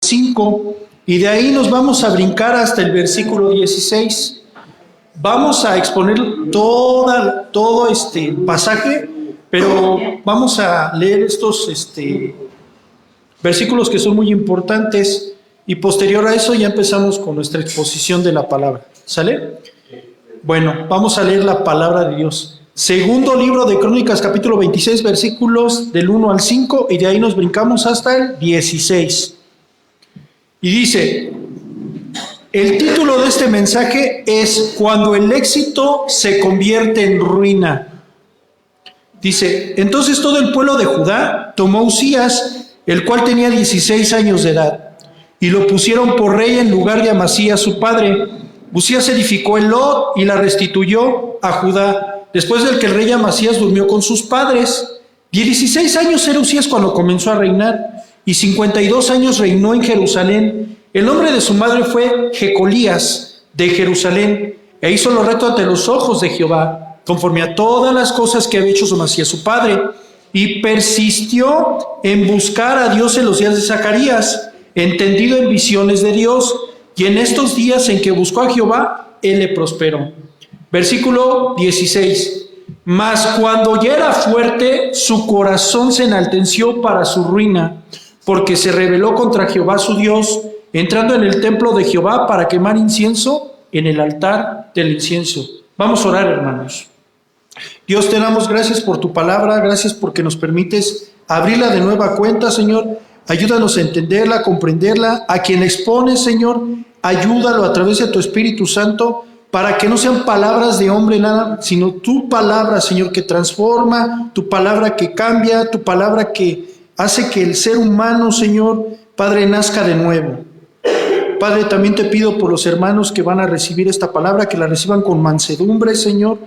5, y de ahí nos vamos a brincar hasta el versículo 16. Vamos a exponer todo este pasaje, pero vamos a leer estos versículos que son muy importantes, y posterior a eso ya empezamos con nuestra exposición de la palabra. ¿Sale? Bueno, vamos a leer la palabra de Dios. Segundo libro de Crónicas, capítulo 26, versículos del 1 al 5, y de ahí nos brincamos hasta el 16. Y dice, el título de este mensaje es Cuando el éxito se convierte en ruina. Dice, entonces todo el pueblo de Judá tomó a Uzías, el cual tenía 16 años de edad, y lo pusieron por rey en lugar de Amasías su padre. Uzías edificó Elot y la restituyó a Judá, después del que el rey Amasías durmió con sus padres. 16 años era Uzías cuando comenzó a reinar, y 52 años reinó en Jerusalén. El nombre de su madre fue Jecolías de Jerusalén, e hizo lo recto ante los ojos de Jehová, conforme a todas las cosas que había hecho Amasías su padre, y persistió en buscar a Dios en los días de Zacarías, entendido en visiones de Dios, y en estos días en que buscó a Jehová, él le prosperó. Versículo 16. Mas cuando ya era fuerte, su corazón se enalteció para su ruina, porque se rebeló contra Jehová su Dios, entrando en el templo de Jehová para quemar incienso en el altar del incienso. Vamos a orar, hermanos. Dios, te damos gracias por tu palabra, gracias porque nos permites abrirla de nueva cuenta, Señor. Ayúdanos a entenderla, a comprenderla. A quien expone, Señor, ayúdalo a través de tu Espíritu Santo, para que no sean palabras de hombre nada, sino tu palabra, Señor, que transforma, tu palabra que cambia, tu palabra que hace que el ser humano, Señor, Padre, nazca de nuevo. Padre, también te pido por los hermanos que van a recibir esta palabra, que la reciban con mansedumbre, Señor,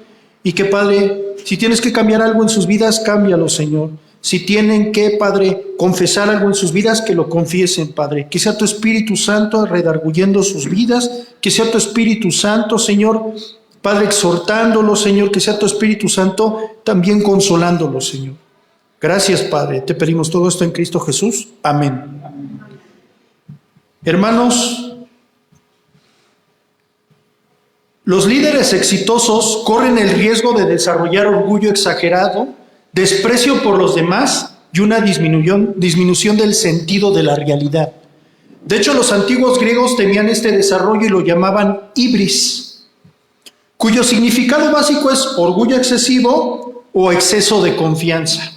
y que, Padre, si tienes que cambiar algo en sus vidas, cámbialo, Señor. Si tienen que, Padre, confesar algo en sus vidas, que lo confiesen, Padre. Que sea tu Espíritu Santo redarguyendo sus vidas, que sea tu Espíritu Santo, Señor, Padre, exhortándolos, Señor, que sea tu Espíritu Santo también consolándolos, Señor. Gracias, Padre. Te pedimos todo esto en Cristo Jesús. Amén. Hermanos, los líderes exitosos corren el riesgo de desarrollar orgullo exagerado, desprecio por los demás y una disminución del sentido de la realidad. De hecho, los antiguos griegos tenían este desarrollo y lo llamaban hibris, cuyo significado básico es orgullo excesivo o exceso de confianza.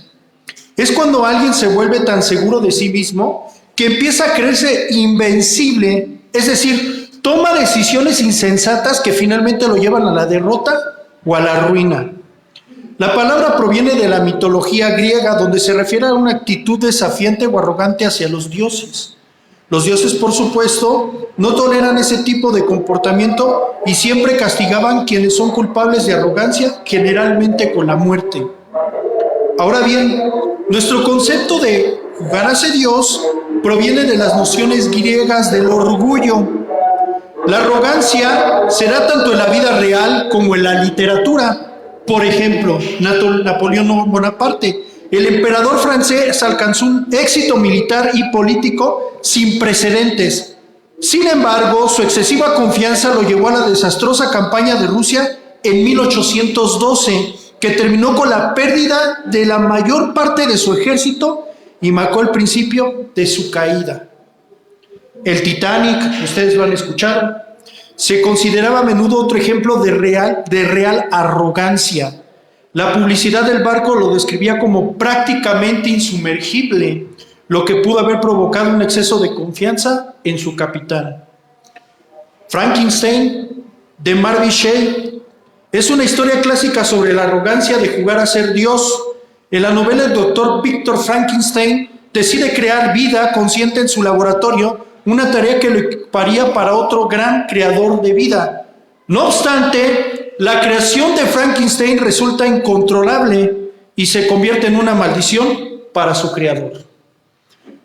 Es cuando alguien se vuelve tan seguro de sí mismo que empieza a creerse invencible, es decir, toma decisiones insensatas que finalmente lo llevan a la derrota o a la ruina. La palabra proviene de la mitología griega, donde se refiere a una actitud desafiante o arrogante hacia los dioses. Los dioses, por supuesto, no toleran ese tipo de comportamiento y siempre castigaban quienes son culpables de arrogancia, generalmente con la muerte. Ahora bien, nuestro concepto de jugar hacia Dios proviene de las nociones griegas del orgullo. La arrogancia se da tanto en la vida real como en la literatura. Por ejemplo, Napoleón Bonaparte, el emperador francés, alcanzó un éxito militar y político sin precedentes. Sin embargo, su excesiva confianza lo llevó a la desastrosa campaña de Rusia en 1812, que terminó con la pérdida de la mayor parte de su ejército y marcó el principio de su caída. El Titanic, ustedes lo han escuchado, se consideraba a menudo otro ejemplo de real arrogancia. La publicidad del barco lo describía como prácticamente insumergible, lo que pudo haber provocado un exceso de confianza en su capitán. Frankenstein, de Mary Shelley, es una historia clásica sobre la arrogancia de jugar a ser Dios. En la novela, el doctor Victor Frankenstein decide crear vida consciente en su laboratorio, una tarea que lo equiparía para otro gran creador de vida. No obstante, la creación de Frankenstein resulta incontrolable y se convierte en una maldición para su creador.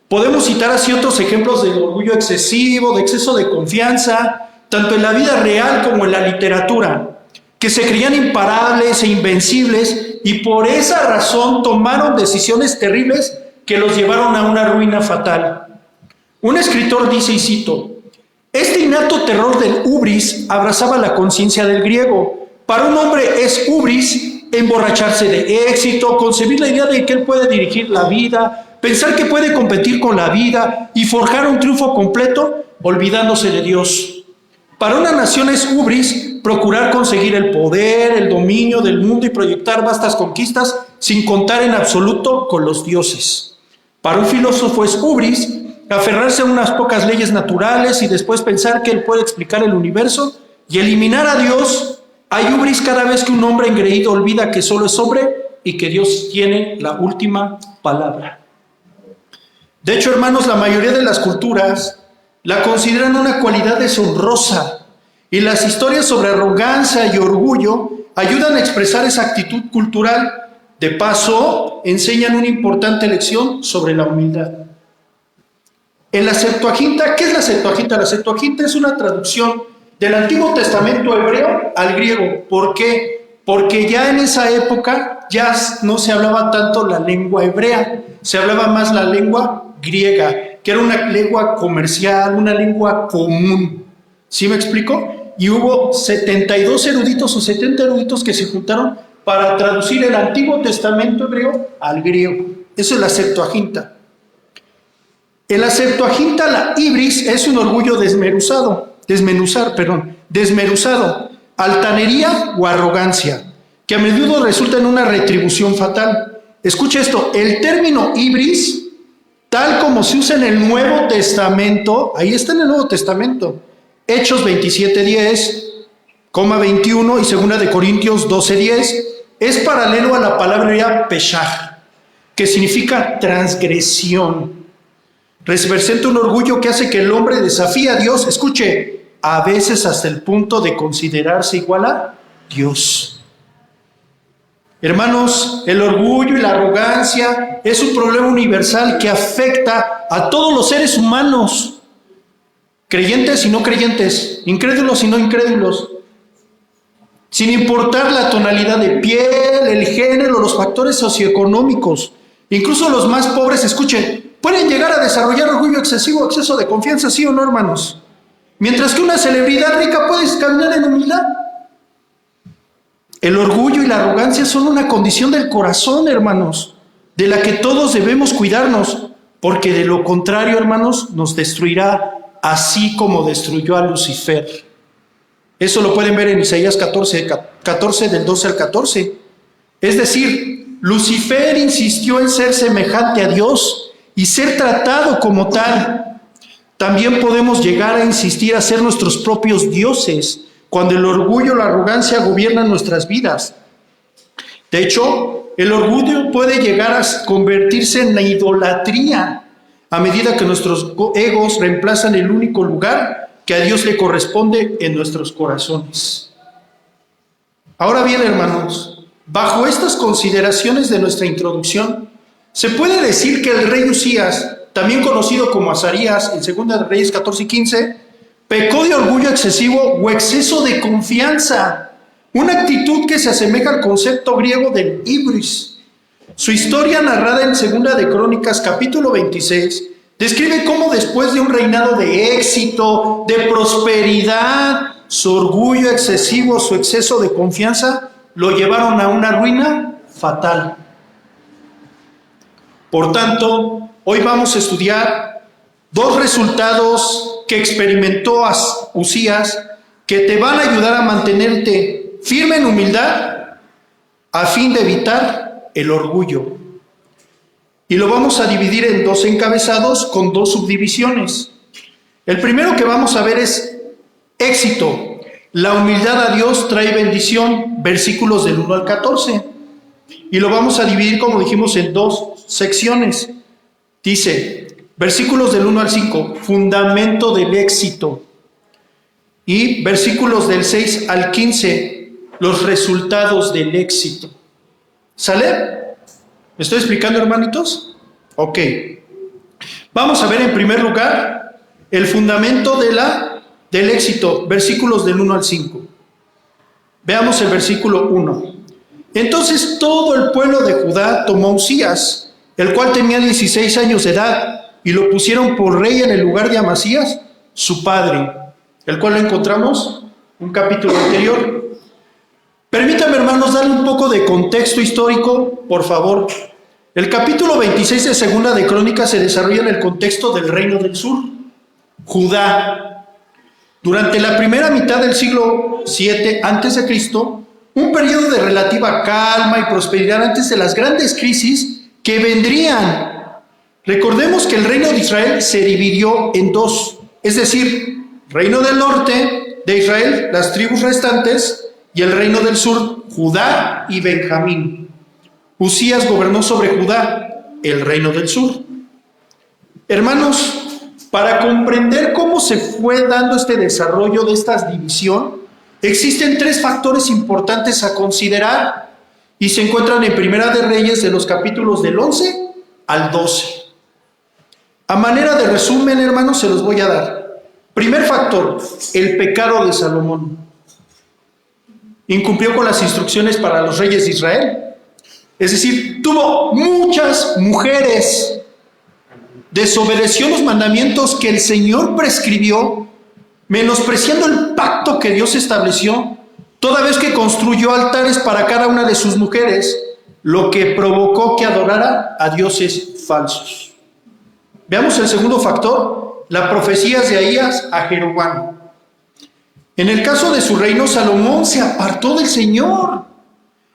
Podemos citar así otros ejemplos de orgullo excesivo, de exceso de confianza, tanto en la vida real como en la literatura, que se creían imparables e invencibles y por esa razón tomaron decisiones terribles que los llevaron a una ruina fatal. Un escritor dice, y cito, este innato terror del hubris abrazaba la conciencia del griego. Para un hombre es hubris emborracharse de éxito, concebir la idea de que él puede dirigir la vida, pensar que puede competir con la vida y forjar un triunfo completo olvidándose de Dios. Para una nación es hubris procurar conseguir el poder, el dominio del mundo y proyectar vastas conquistas sin contar en absoluto con los dioses. Para un filósofo es hubris aferrarse a unas pocas leyes naturales y después pensar que él puede explicar el universo y eliminar a Dios. Hay hubris cada vez que un hombre engreído olvida que solo es hombre y que Dios tiene la última palabra. De hecho, hermanos, la mayoría de las culturas la consideran una cualidad deshonrosa y las historias sobre arrogancia y orgullo ayudan a expresar esa actitud cultural. De paso, enseñan una importante lección sobre la humildad. En la Septuaginta, ¿qué es la Septuaginta? La Septuaginta es una traducción del Antiguo Testamento hebreo al griego. ¿Por qué? Porque ya en esa época ya no se hablaba tanto la lengua hebrea, se hablaba más la lengua griega, que era una lengua comercial, una lengua común. ¿Sí me explico? Y hubo 72 eruditos o 70 eruditos que se juntaron para traducir el Antiguo Testamento hebreo al griego. Eso es la Septuaginta. En la Septuaginta, la ibris es un orgullo desmenuzado, altanería o arrogancia, que a menudo resulta en una retribución fatal. Escucha esto, el término ibris, tal como se usa en el Nuevo Testamento, ahí está en el Nuevo Testamento, Hechos 27:10, 21 y 2 de Corintios 12:10, es paralelo a la palabra peshach, que significa transgresión. Representa un orgullo que hace que el hombre desafíe a Dios, escuche, a veces hasta el punto de considerarse igual a Dios. Hermanos, el orgullo y la arrogancia es un problema universal que afecta a todos los seres humanos, creyentes y no creyentes, incrédulos y no incrédulos, sin importar la tonalidad de piel, el género, los factores socioeconómicos. Incluso los más pobres, escuchen, pueden llegar a desarrollar orgullo excesivo, exceso de confianza, ¿sí o no, hermanos? Mientras que una celebridad rica puede caminar en humildad. El orgullo y la arrogancia son una condición del corazón, hermanos, de la que todos debemos cuidarnos, porque de lo contrario, hermanos, nos destruirá, así como destruyó a Lucifer. Eso lo pueden ver en Isaías 14 del 12 al 14. Es decir, Lucifer insistió en ser semejante a Dios y ser tratado como tal. También podemos llegar a insistir a ser nuestros propios dioses cuando el orgullo o la arrogancia gobiernan nuestras vidas. De hecho, el orgullo puede llegar a convertirse en la idolatría a medida que nuestros egos reemplazan el único lugar que a Dios le corresponde en nuestros corazones. Ahora bien, hermanos, bajo estas consideraciones de nuestra introducción, se puede decir que el rey Usías, también conocido como Azarías, en 2 de Reyes 14 y 15, pecó de orgullo excesivo o exceso de confianza, una actitud que se asemeja al concepto griego del ibris. Su historia, narrada en 2 de Crónicas, capítulo 26, describe cómo después de un reinado de éxito, de prosperidad, su orgullo excesivo, su exceso de confianza, lo llevaron a una ruina fatal. Por tanto, hoy vamos a estudiar dos resultados que experimentó Usías que te van a ayudar a mantenerte firme en humildad a fin de evitar el orgullo. Y lo vamos a dividir en dos encabezados con dos subdivisiones. El primero que vamos a ver es éxito. La humildad a Dios trae bendición, versículos del 1 al 14. Y lo vamos a dividir, como dijimos, en dos secciones. Dice, versículos del 1 al 5, fundamento del éxito. Y versículos del 6 al 15, los resultados del éxito. ¿Sale? ¿Me estoy explicando, hermanitos? Ok. Vamos a ver en primer lugar el fundamento del éxito, versículos del 1 al 5. Veamos el versículo 1. Entonces todo el pueblo de Judá tomó a Usías, el cual tenía 16 años de edad, y lo pusieron por rey en el lugar de Amasías, su padre, el cual lo encontramos un capítulo anterior. Permítanme, hermanos, darle un poco de contexto histórico, por favor. El capítulo 26 de Segunda de Crónicas se desarrolla en el contexto del reino del sur, Judá. Durante la primera mitad del siglo VII a.C., un periodo de relativa calma y prosperidad antes de las grandes crisis que vendrían. Recordemos que el reino de Israel se dividió en dos, es decir, reino del norte de Israel, las tribus restantes, y el reino del sur, Judá y Benjamín. Usías gobernó sobre Judá, el reino del sur. Hermanos, para comprender cómo se fue dando este desarrollo de esta división, existen tres factores importantes a considerar y se encuentran en Primera de Reyes de los capítulos del 11 al 12. A manera de resumen, hermanos, se los voy a dar. Primer factor, el pecado de Salomón. Incumplió con las instrucciones para los reyes de Israel. Es decir, tuvo muchas mujeres. Desobedeció los mandamientos que el Señor prescribió, menospreciando el pacto que Dios estableció, toda vez que construyó altares para cada una de sus mujeres, lo que provocó que adorara a dioses falsos. Veamos el segundo factor, las profecías de Ahías a Jeroboam. En el caso de su reino, Salomón se apartó del Señor.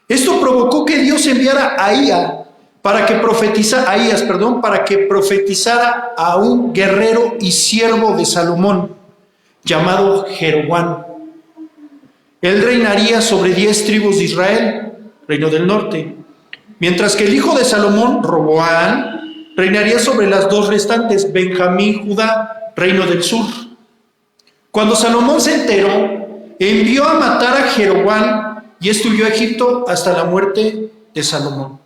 Esto provocó que Dios enviara a Ahías para que profetizara a un guerrero y siervo de Salomón, llamado Jeroboam. Él reinaría sobre 10 tribus de Israel, reino del norte, mientras que el hijo de Salomón, Roboam, reinaría sobre las dos restantes, Benjamín y Judá, reino del sur. Cuando Salomón se enteró, envió a matar a Jeroboam y huyó a Egipto hasta la muerte de Salomón.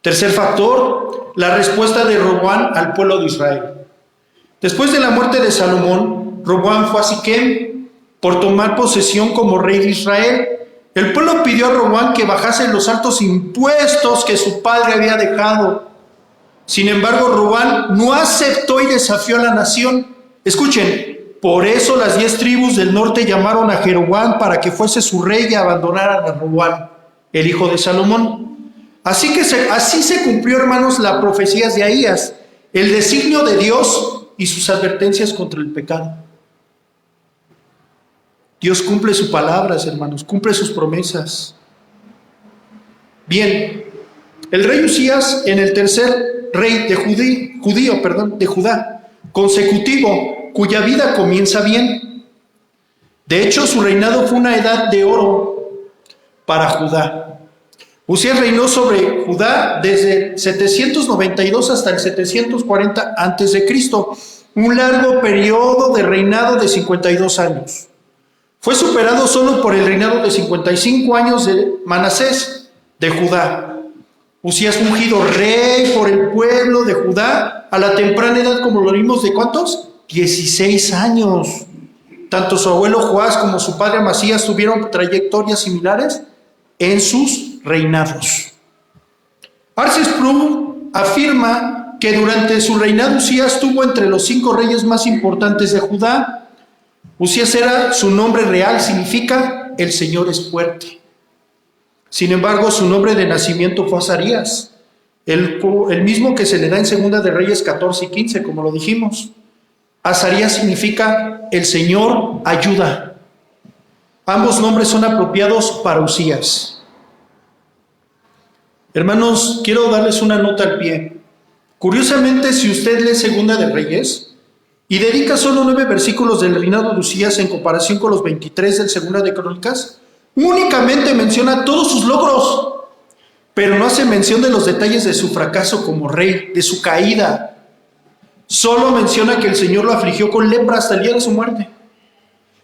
Tercer factor, la respuesta de Roboam al pueblo de Israel. Después de la muerte de Salomón, Roboam fue a Siquem por tomar posesión como rey de Israel. El pueblo pidió a Roboam que bajase los altos impuestos que su padre había dejado. Sin embargo, Roboam no aceptó y desafió a la nación. Escuchen, por eso las 10 tribus del norte llamaron a Jeroboam para que fuese su rey y abandonaran a Roboam, el hijo de Salomón. Así se cumplió, hermanos, las profecías de Ahías, el designio de Dios y sus advertencias contra el pecado. Dios cumple sus palabras, hermanos, cumple sus promesas. Bien, el rey Usías, en el tercer rey de Judá, consecutivo, cuya vida comienza bien. De hecho, su reinado fue una edad de oro para Judá. Usías reinó sobre Judá desde el 792 hasta el 740 a.C., un largo periodo de reinado de 52 años. Fue superado solo por el reinado de 55 años de Manasés de Judá. Usías fue ungido rey por el pueblo de Judá a la temprana edad, como lo vimos, ¿de cuántos? 16 años. Tanto su abuelo Joás como su padre Amasías tuvieron trayectorias similares en sus reinados. R.C. Sproul afirma que durante su reinado Usías estuvo entre los 5 reyes más importantes de Judá. Usías su nombre real significa el Señor es fuerte. Sin embargo, su nombre de nacimiento fue Azarías, el mismo que se le da en Segunda de Reyes 14 y 15, como lo dijimos. Azarías significa el Señor ayuda. Ambos nombres son apropiados para Usías. Hermanos, quiero darles una nota al pie. Curiosamente, si usted lee Segunda de Reyes y dedica solo 9 versículos del reinado de Usías en comparación con los 23 del Segunda de Crónicas, únicamente menciona todos sus logros, pero no hace mención de los detalles de su fracaso como rey, de su caída. Solo menciona que el Señor lo afligió con lepra hasta el día de su muerte.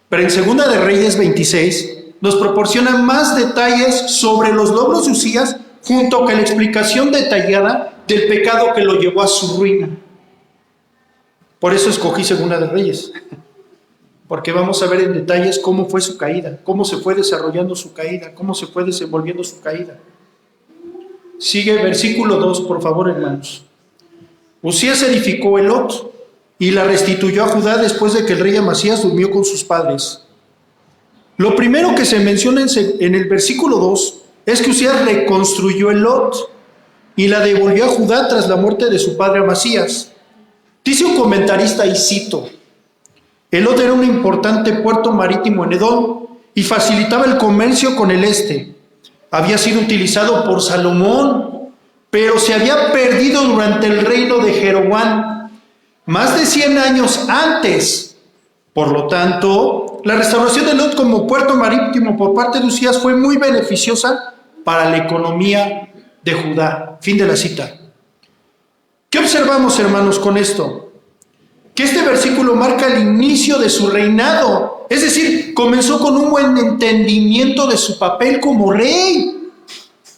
Pero en Segunda de Reyes 26 nos proporciona más detalles sobre los logros de Usías, junto con la explicación detallada del pecado que lo llevó a su ruina. Por eso escogí Segunda de Reyes, porque vamos a ver en detalles cómo fue su caída, cómo se fue desarrollando su caída, cómo se fue desenvolviendo su caída. Sigue versículo 2, por favor, hermanos. Usías edificó Elot y la restituyó a Judá después de que el rey Amasías durmió con sus padres. Lo primero que se menciona en el versículo 2 es que Usías reconstruyó Elot y la devolvió a Judá tras la muerte de su padre Amasías. Dice un comentarista, y cito: Elot era un importante puerto marítimo en Edom y facilitaba el comercio con el este. Había sido utilizado por Salomón, pero se había perdido durante el reino de Jeroboam, más de 100 años antes. Por lo tanto, la restauración de Elot como puerto marítimo por parte de Usías fue muy beneficiosa para la economía de Judá. Fin de la cita. ¿Qué observamos, hermanos, con esto? Que este versículo marca el inicio de su reinado. Es decir, comenzó con un buen entendimiento de su papel como rey.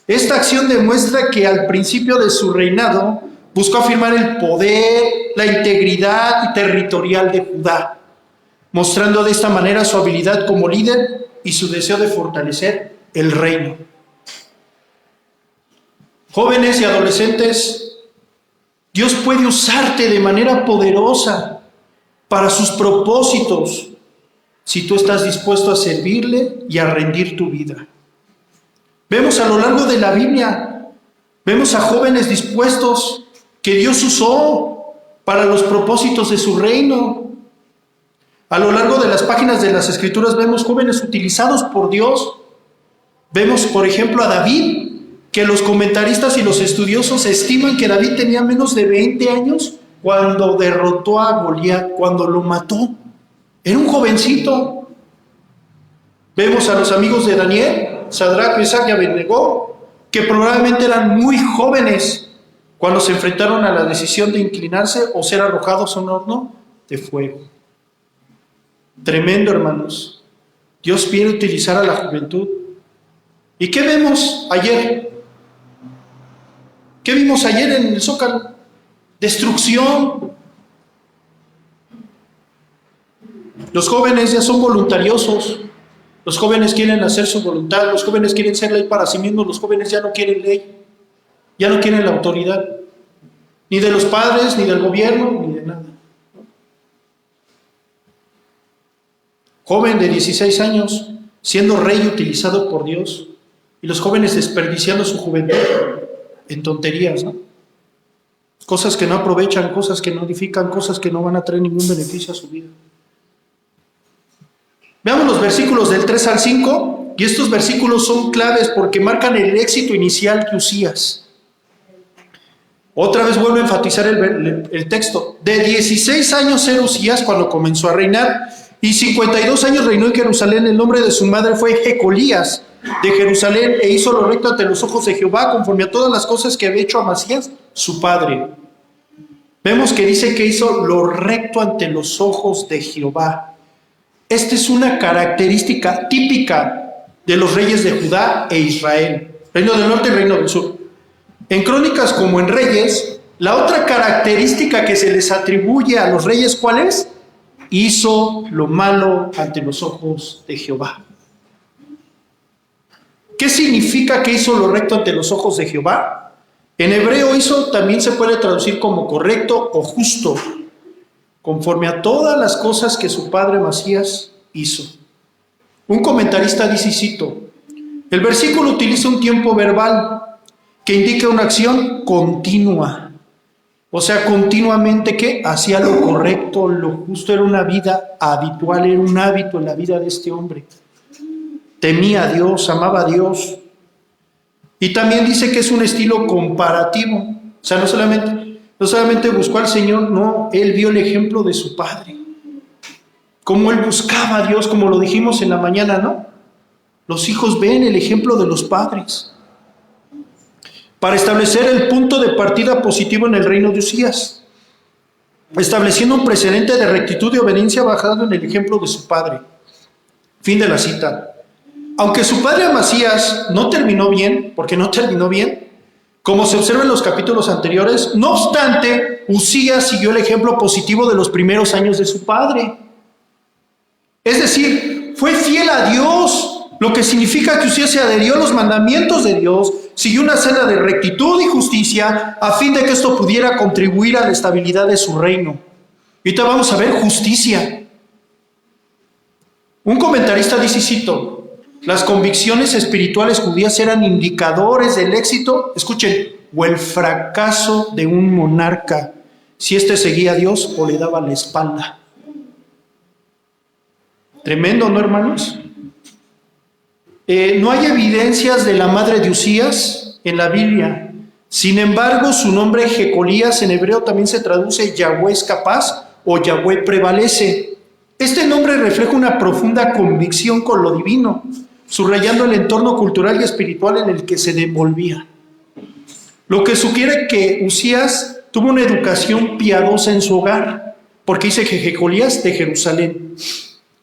Esta acción demuestra que al principio de su reinado buscó afirmar el poder, la integridad territorial de Judá, mostrando de esta manera su habilidad como líder y su deseo de fortalecer el reino. Jóvenes y adolescentes, Dios puede usarte de manera poderosa para sus propósitos si tú estás dispuesto a servirle y a rendir tu vida. Vemos a lo largo de la Biblia, vemos a jóvenes dispuestos que Dios usó para los propósitos de su reino. A lo largo de las páginas de las Escrituras vemos jóvenes utilizados por Dios. Vemos, por ejemplo, a David, que los comentaristas y los estudiosos estiman que David tenía menos de 20 años cuando derrotó a Goliat, cuando lo mató. Era un jovencito. Vemos a los amigos de Daniel, Sadrach, Mesach y Abednego, que probablemente eran muy jóvenes cuando se enfrentaron a la decisión de inclinarse o ser arrojados a un horno de fuego. Tremendo, hermanos. Dios quiere utilizar a la juventud. ¿Y qué vemos ayer? ¿Qué vimos ayer en el Zócalo? Destrucción. Los jóvenes ya son voluntariosos. Los jóvenes quieren hacer su voluntad. Los jóvenes quieren ser ley para sí mismos. Los jóvenes ya no quieren ley. Ya no quieren la autoridad. Ni de los padres, ni del gobierno, ni de nada. Joven de 16 años, siendo rey utilizado por Dios. Y los jóvenes desperdiciando su juventud en tonterías, ¿no? Cosas que no aprovechan, cosas que no edifican, cosas que no van a traer ningún beneficio a su vida. Veamos los versículos del 3 al 5, y estos versículos son claves porque marcan el éxito inicial que Usías. Otra vez vuelvo a enfatizar el texto. De 16 años era Usías cuando comenzó a reinar, y 52 años reinó en Jerusalén. El nombre de su madre fue Jecolías de Jerusalén, e hizo lo recto ante los ojos de Jehová, conforme a todas las cosas que había hecho Amasías, su padre. Vemos que dice que hizo lo recto ante los ojos de Jehová. Esta es una característica típica de los reyes de Judá e Israel, reino del norte y reino del sur. En Crónicas como en Reyes, la otra característica que se les atribuye a los reyes, ¿cuál es? Hizo lo malo ante los ojos de Jehová. ¿Qué significa que hizo lo recto ante los ojos de Jehová? En hebreo hizo también se puede traducir como correcto o justo, conforme a todas las cosas que su padre Amasías hizo. Un comentarista dice, y cito, el versículo utiliza un tiempo verbal que indica una acción continua. O sea, continuamente que hacía lo correcto, lo justo, era una vida habitual, era un hábito en la vida de este hombre. Temía a Dios, amaba a Dios. Y también dice que es un estilo comparativo. O sea, no solamente buscó al Señor, no, él vio el ejemplo de su padre. Cómo él buscaba a Dios, como lo dijimos en la mañana, ¿no? Los hijos ven el ejemplo de los padres. Para establecer el punto de partida positivo en el reino de Usías, estableciendo un precedente de rectitud y obediencia basado en el ejemplo de su padre. Fin de la cita. Aunque su padre Amasías no terminó bien, porque no terminó bien, como se observa en los capítulos anteriores, no obstante, Usías siguió el ejemplo positivo de los primeros años de su padre. Es decir, fue fiel a Dios lo que significa que Usías se adhirió a los mandamientos de Dios, siguió una senda de rectitud y justicia a fin de que esto pudiera contribuir a la estabilidad de su reino. Y ahorita vamos a ver justicia. Un comentarista dice, cito, las convicciones espirituales judías eran indicadores del éxito, escuchen, o el fracaso de un monarca, si éste seguía a Dios o le daba la espalda. Tremendo, ¿no, hermanos? No hay evidencias de la madre de Usías en la Biblia. Sin embargo, su nombre Jecolías en hebreo también se traduce Yahweh es capaz o Yahweh prevalece. Este nombre refleja una profunda convicción con lo divino, subrayando el entorno cultural y espiritual en el que se desenvolvía. Lo que sugiere que Usías tuvo una educación piadosa en su hogar, porque dice que Jecolías de Jerusalén.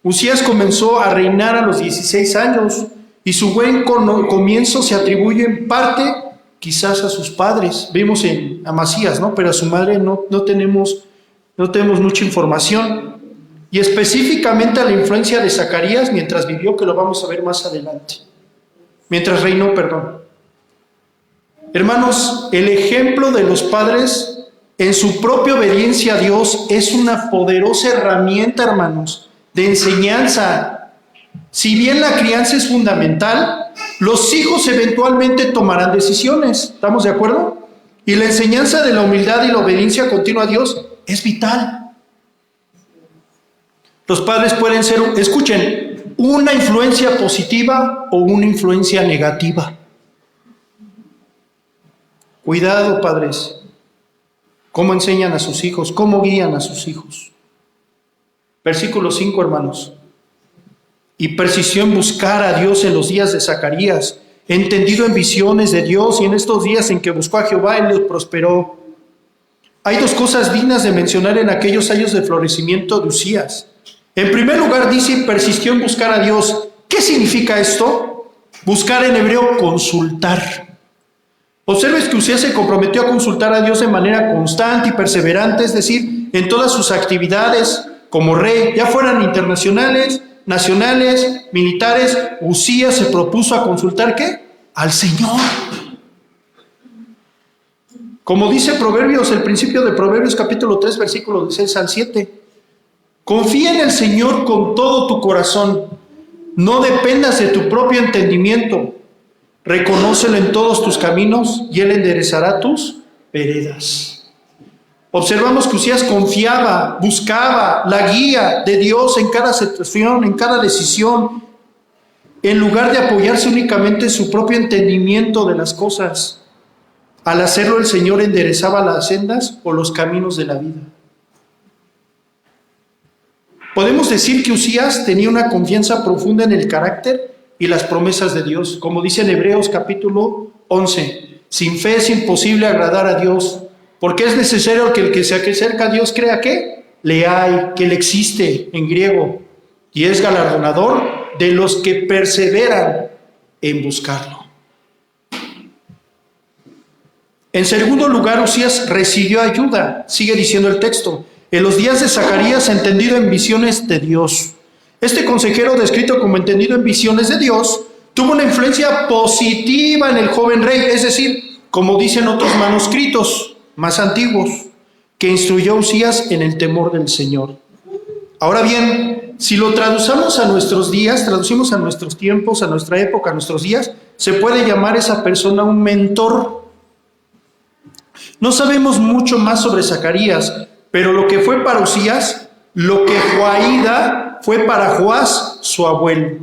Usías comenzó a reinar a los 16 años y su buen comienzo se atribuye en parte quizás a sus padres. Vimos en Amasías, ¿no? Pero a su madre no tenemos mucha información. Y específicamente a la influencia de Zacarías mientras vivió, que lo vamos a ver más adelante. Mientras reinó, perdón. Hermanos, el ejemplo de los padres en su propia obediencia a Dios es una poderosa herramienta, hermanos, de enseñanza. Si bien la crianza es fundamental, los hijos eventualmente tomarán decisiones. ¿Estamos de acuerdo? Y la enseñanza de la humildad y la obediencia continua a Dios es vital. Los padres pueden ser, escuchen, una influencia positiva o una influencia negativa. Cuidado, padres. ¿Cómo enseñan a sus hijos? ¿Cómo guían a sus hijos? Versículo 5, hermanos. Y persistió en buscar a Dios en los días de Zacarías, entendido en visiones de Dios, y en estos días en que buscó a Jehová, Él le prosperó. Hay dos cosas dignas de mencionar en aquellos años de florecimiento de Usías. En primer lugar, dice, persistió en buscar a Dios. ¿Qué significa esto? Buscar en hebreo, consultar. Observes que Usías se comprometió a consultar a Dios de manera constante y perseverante, es decir, en todas sus actividades como rey, ya fueran internacionales, nacionales, militares. Usías se propuso a consultar, ¿qué? Al Señor. Como dice Proverbios, el principio de Proverbios capítulo 3, versículos 6 al 7. Confía en el Señor con todo tu corazón. No dependas de tu propio entendimiento. Reconócelo en todos tus caminos y Él enderezará tus veredas. Observamos que Usías confiaba, buscaba la guía de Dios en cada situación, en cada decisión, en lugar de apoyarse únicamente en su propio entendimiento de las cosas. Al hacerlo, el Señor enderezaba las sendas o los caminos de la vida. Podemos decir que Usías tenía una confianza profunda en el carácter y las promesas de Dios. Como dice en Hebreos capítulo 11, sin fe es imposible agradar a Dios, porque es necesario que el que se acerca a Dios crea que le hay, que Él existe en griego, y es galardonador de los que perseveran en buscarlo. En segundo lugar, Usías recibió ayuda, sigue diciendo el texto, en los días de Zacarías, entendido en visiones de Dios. Este consejero, descrito como entendido en visiones de Dios, tuvo una influencia positiva en el joven rey, es decir, como dicen otros manuscritos más antiguos, que instruyó a Usías en el temor del Señor. Ahora bien, si lo traducimos a nuestros días, traducimos a nuestros tiempos, a nuestra época, a nuestros días, se puede llamar a esa persona un mentor. No sabemos mucho más sobre Zacarías, pero lo que fue para Usías, lo que Joaída fue para Joás, su abuelo.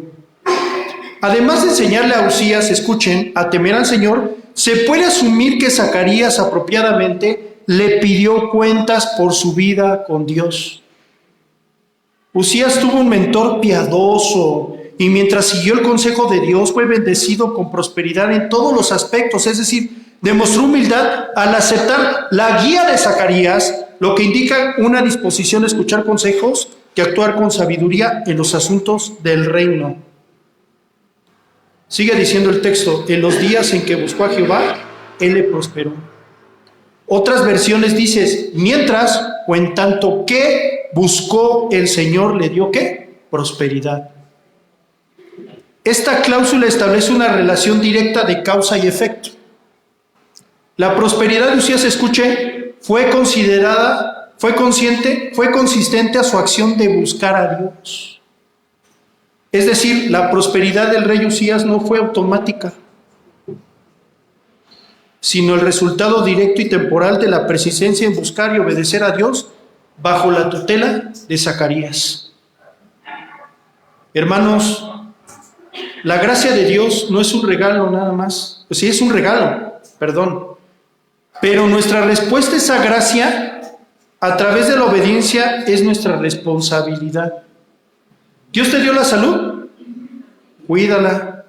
Además de enseñarle a Usías, escuchen, a temer al Señor, se puede asumir que Zacarías apropiadamente le pidió cuentas por su vida con Dios. Usías tuvo un mentor piadoso y mientras siguió el consejo de Dios fue bendecido con prosperidad en todos los aspectos, es decir, demostró humildad al aceptar la guía de Zacarías, lo que indica una disposición a escuchar consejos y actuar con sabiduría en los asuntos del reino. Sigue diciendo el texto, en los días en que buscó a Jehová, Él le prosperó. Otras versiones dicen, mientras o en tanto que buscó el Señor, le dio ¿qué? Prosperidad. Esta cláusula establece una relación directa de causa y efecto. La prosperidad de Usías, escuche, fue consistente a su acción de buscar a Dios. Es decir, la prosperidad del rey Usías no fue automática, sino el resultado directo y temporal de la persistencia en buscar y obedecer a Dios bajo la tutela de Zacarías. Hermanos, la gracia de Dios no es un regalo nada más. Pues sí, es un regalo, perdón. Pero nuestra respuesta a esa gracia, a través de la obediencia, es nuestra responsabilidad. ¿Dios te dio la salud? Cuídala.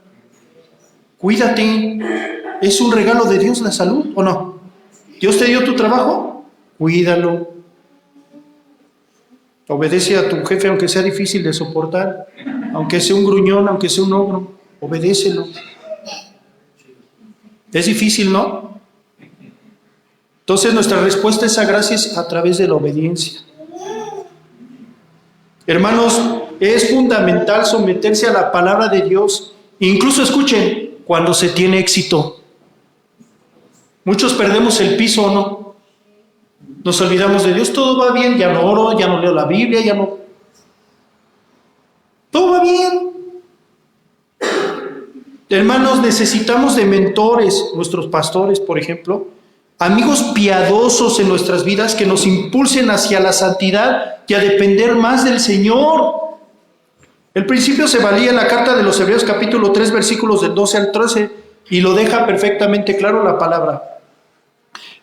Cuídate. ¿Es un regalo de Dios la salud o no? ¿Dios te dio tu trabajo? Cuídalo. Obedece a tu jefe aunque sea difícil de soportar, aunque sea un gruñón, aunque sea un ogro, obedécelo. Es difícil, ¿no? Entonces nuestra respuesta a esa gracia es a través de la obediencia. Hermanos, es fundamental someterse a la palabra de Dios, incluso escuchen, cuando se tiene éxito. Muchos perdemos el piso, ¿no? Nos olvidamos de Dios, todo va bien, ya no oro, ya no leo la Biblia, ya no... Todo va bien. Hermanos, necesitamos de mentores, nuestros pastores, por ejemplo, amigos piadosos en nuestras vidas que nos impulsen hacia la santidad y a depender más del Señor. El principio se valía en la carta de los Hebreos capítulo 3, versículos del 12 al 13, y lo deja perfectamente claro la palabra.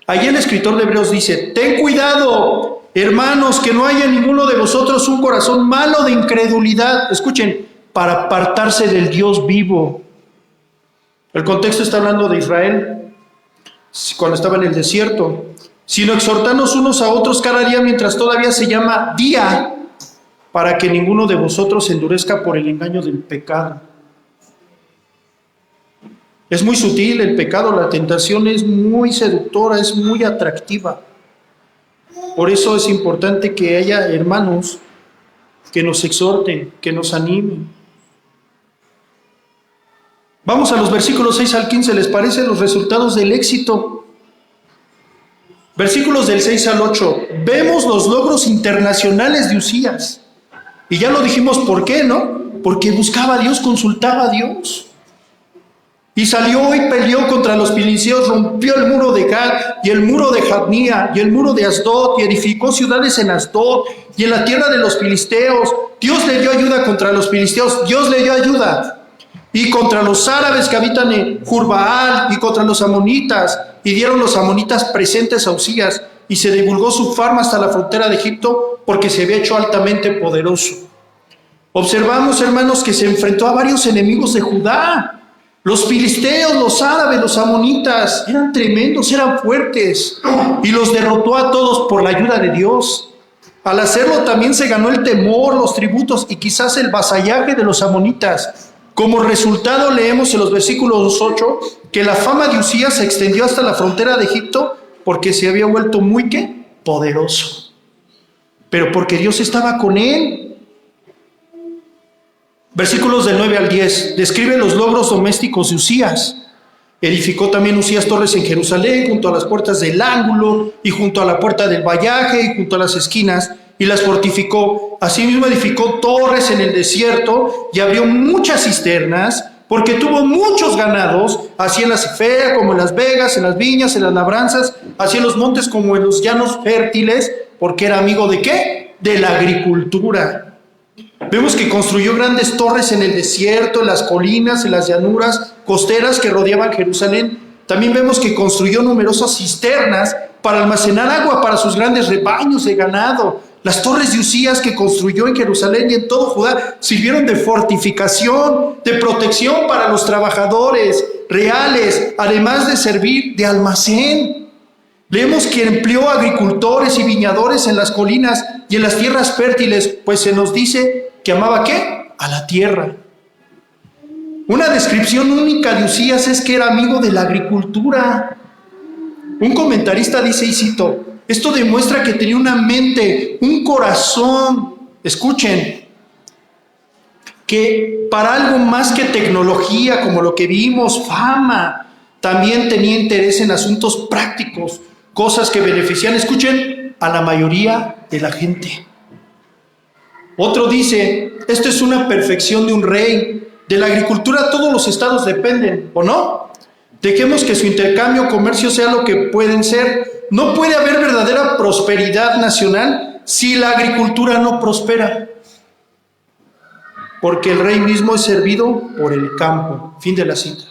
Allí el escritor de Hebreos dice: ten cuidado, hermanos, que no haya en ninguno de vosotros un corazón malo de incredulidad, escuchen, para apartarse del Dios vivo. El contexto está hablando de Israel, cuando estaba en el desierto, sino exhortarnos unos a otros cada día mientras todavía se llama día, para que ninguno de vosotros se endurezca por el engaño del pecado. Es muy sutil el pecado, la tentación es muy seductora, es muy atractiva. Por eso es importante que haya hermanos que nos exhorten, que nos animen. Vamos a los versículos 6 al 15, ¿les parece los resultados del éxito? Versículos del 6 al 8, vemos los logros internacionales de Usías. Y ya lo dijimos, ¿por qué, no? Porque buscaba a Dios, consultaba a Dios. Y salió y peleó contra los filisteos, rompió el muro de Gad y el muro de Jabnía y el muro de Asdod, y edificó ciudades en Asdod y en la tierra de los filisteos. Dios le dio ayuda contra los filisteos, Dios le dio ayuda. Y contra los árabes que habitan en Jurbaal y contra los amonitas. Y dieron los amonitas presentes a Usías, y se divulgó su fama hasta la frontera de Egipto, porque se había hecho altamente poderoso. Observamos, hermanos, que se enfrentó a varios enemigos de Judá. Los filisteos, los árabes, los amonitas, eran tremendos, eran fuertes, y los derrotó a todos por la ayuda de Dios. Al hacerlo también se ganó el temor, los tributos y quizás el vasallaje de los amonitas. Como resultado leemos en los versículos 8 que la fama de Usías se extendió hasta la frontera de Egipto porque se había vuelto muy ¿qué? Poderoso. Pero porque Dios estaba con él. Versículos del 9 al 10, describe los logros domésticos de Usías. Edificó también Usías torres en Jerusalén, junto a las puertas del ángulo, y junto a la puerta del vallaje, y junto a las esquinas, y las fortificó. Asimismo edificó torres en el desierto, y abrió muchas cisternas, porque tuvo muchos ganados, así en la Cefea como en las vegas, en las viñas, en las labranzas, así en los montes como en los llanos fértiles, porque era amigo ¿de qué? De la agricultura. Vemos que construyó grandes torres en el desierto, en las colinas, en las llanuras costeras que rodeaban Jerusalén. También vemos que construyó numerosas cisternas para almacenar agua para sus grandes rebaños de ganado. Las torres de Usías que construyó en Jerusalén y en todo Judá sirvieron de fortificación, de protección para los trabajadores reales, además de servir de almacén. Vemos que empleó agricultores y viñadores en las colinas y en las tierras fértiles, pues se nos dice que amaba ¿qué? A la tierra. Una descripción única de Usías es que era amigo de la agricultura. Un comentarista dice, y cito, esto demuestra que tenía una mente, un corazón, escuchen, que para algo más que tecnología, como lo que vimos, fama, también tenía interés en asuntos prácticos, cosas que benefician, escuchen, a la mayoría de la gente. Otro dice, esto es una perfección de un rey. De la agricultura todos los estados dependen, ¿o no? Dejemos que su intercambio, comercio sea lo que pueden ser. No puede haber verdadera prosperidad nacional si la agricultura no prospera. Porque el rey mismo es servido por el campo. Fin de la cita.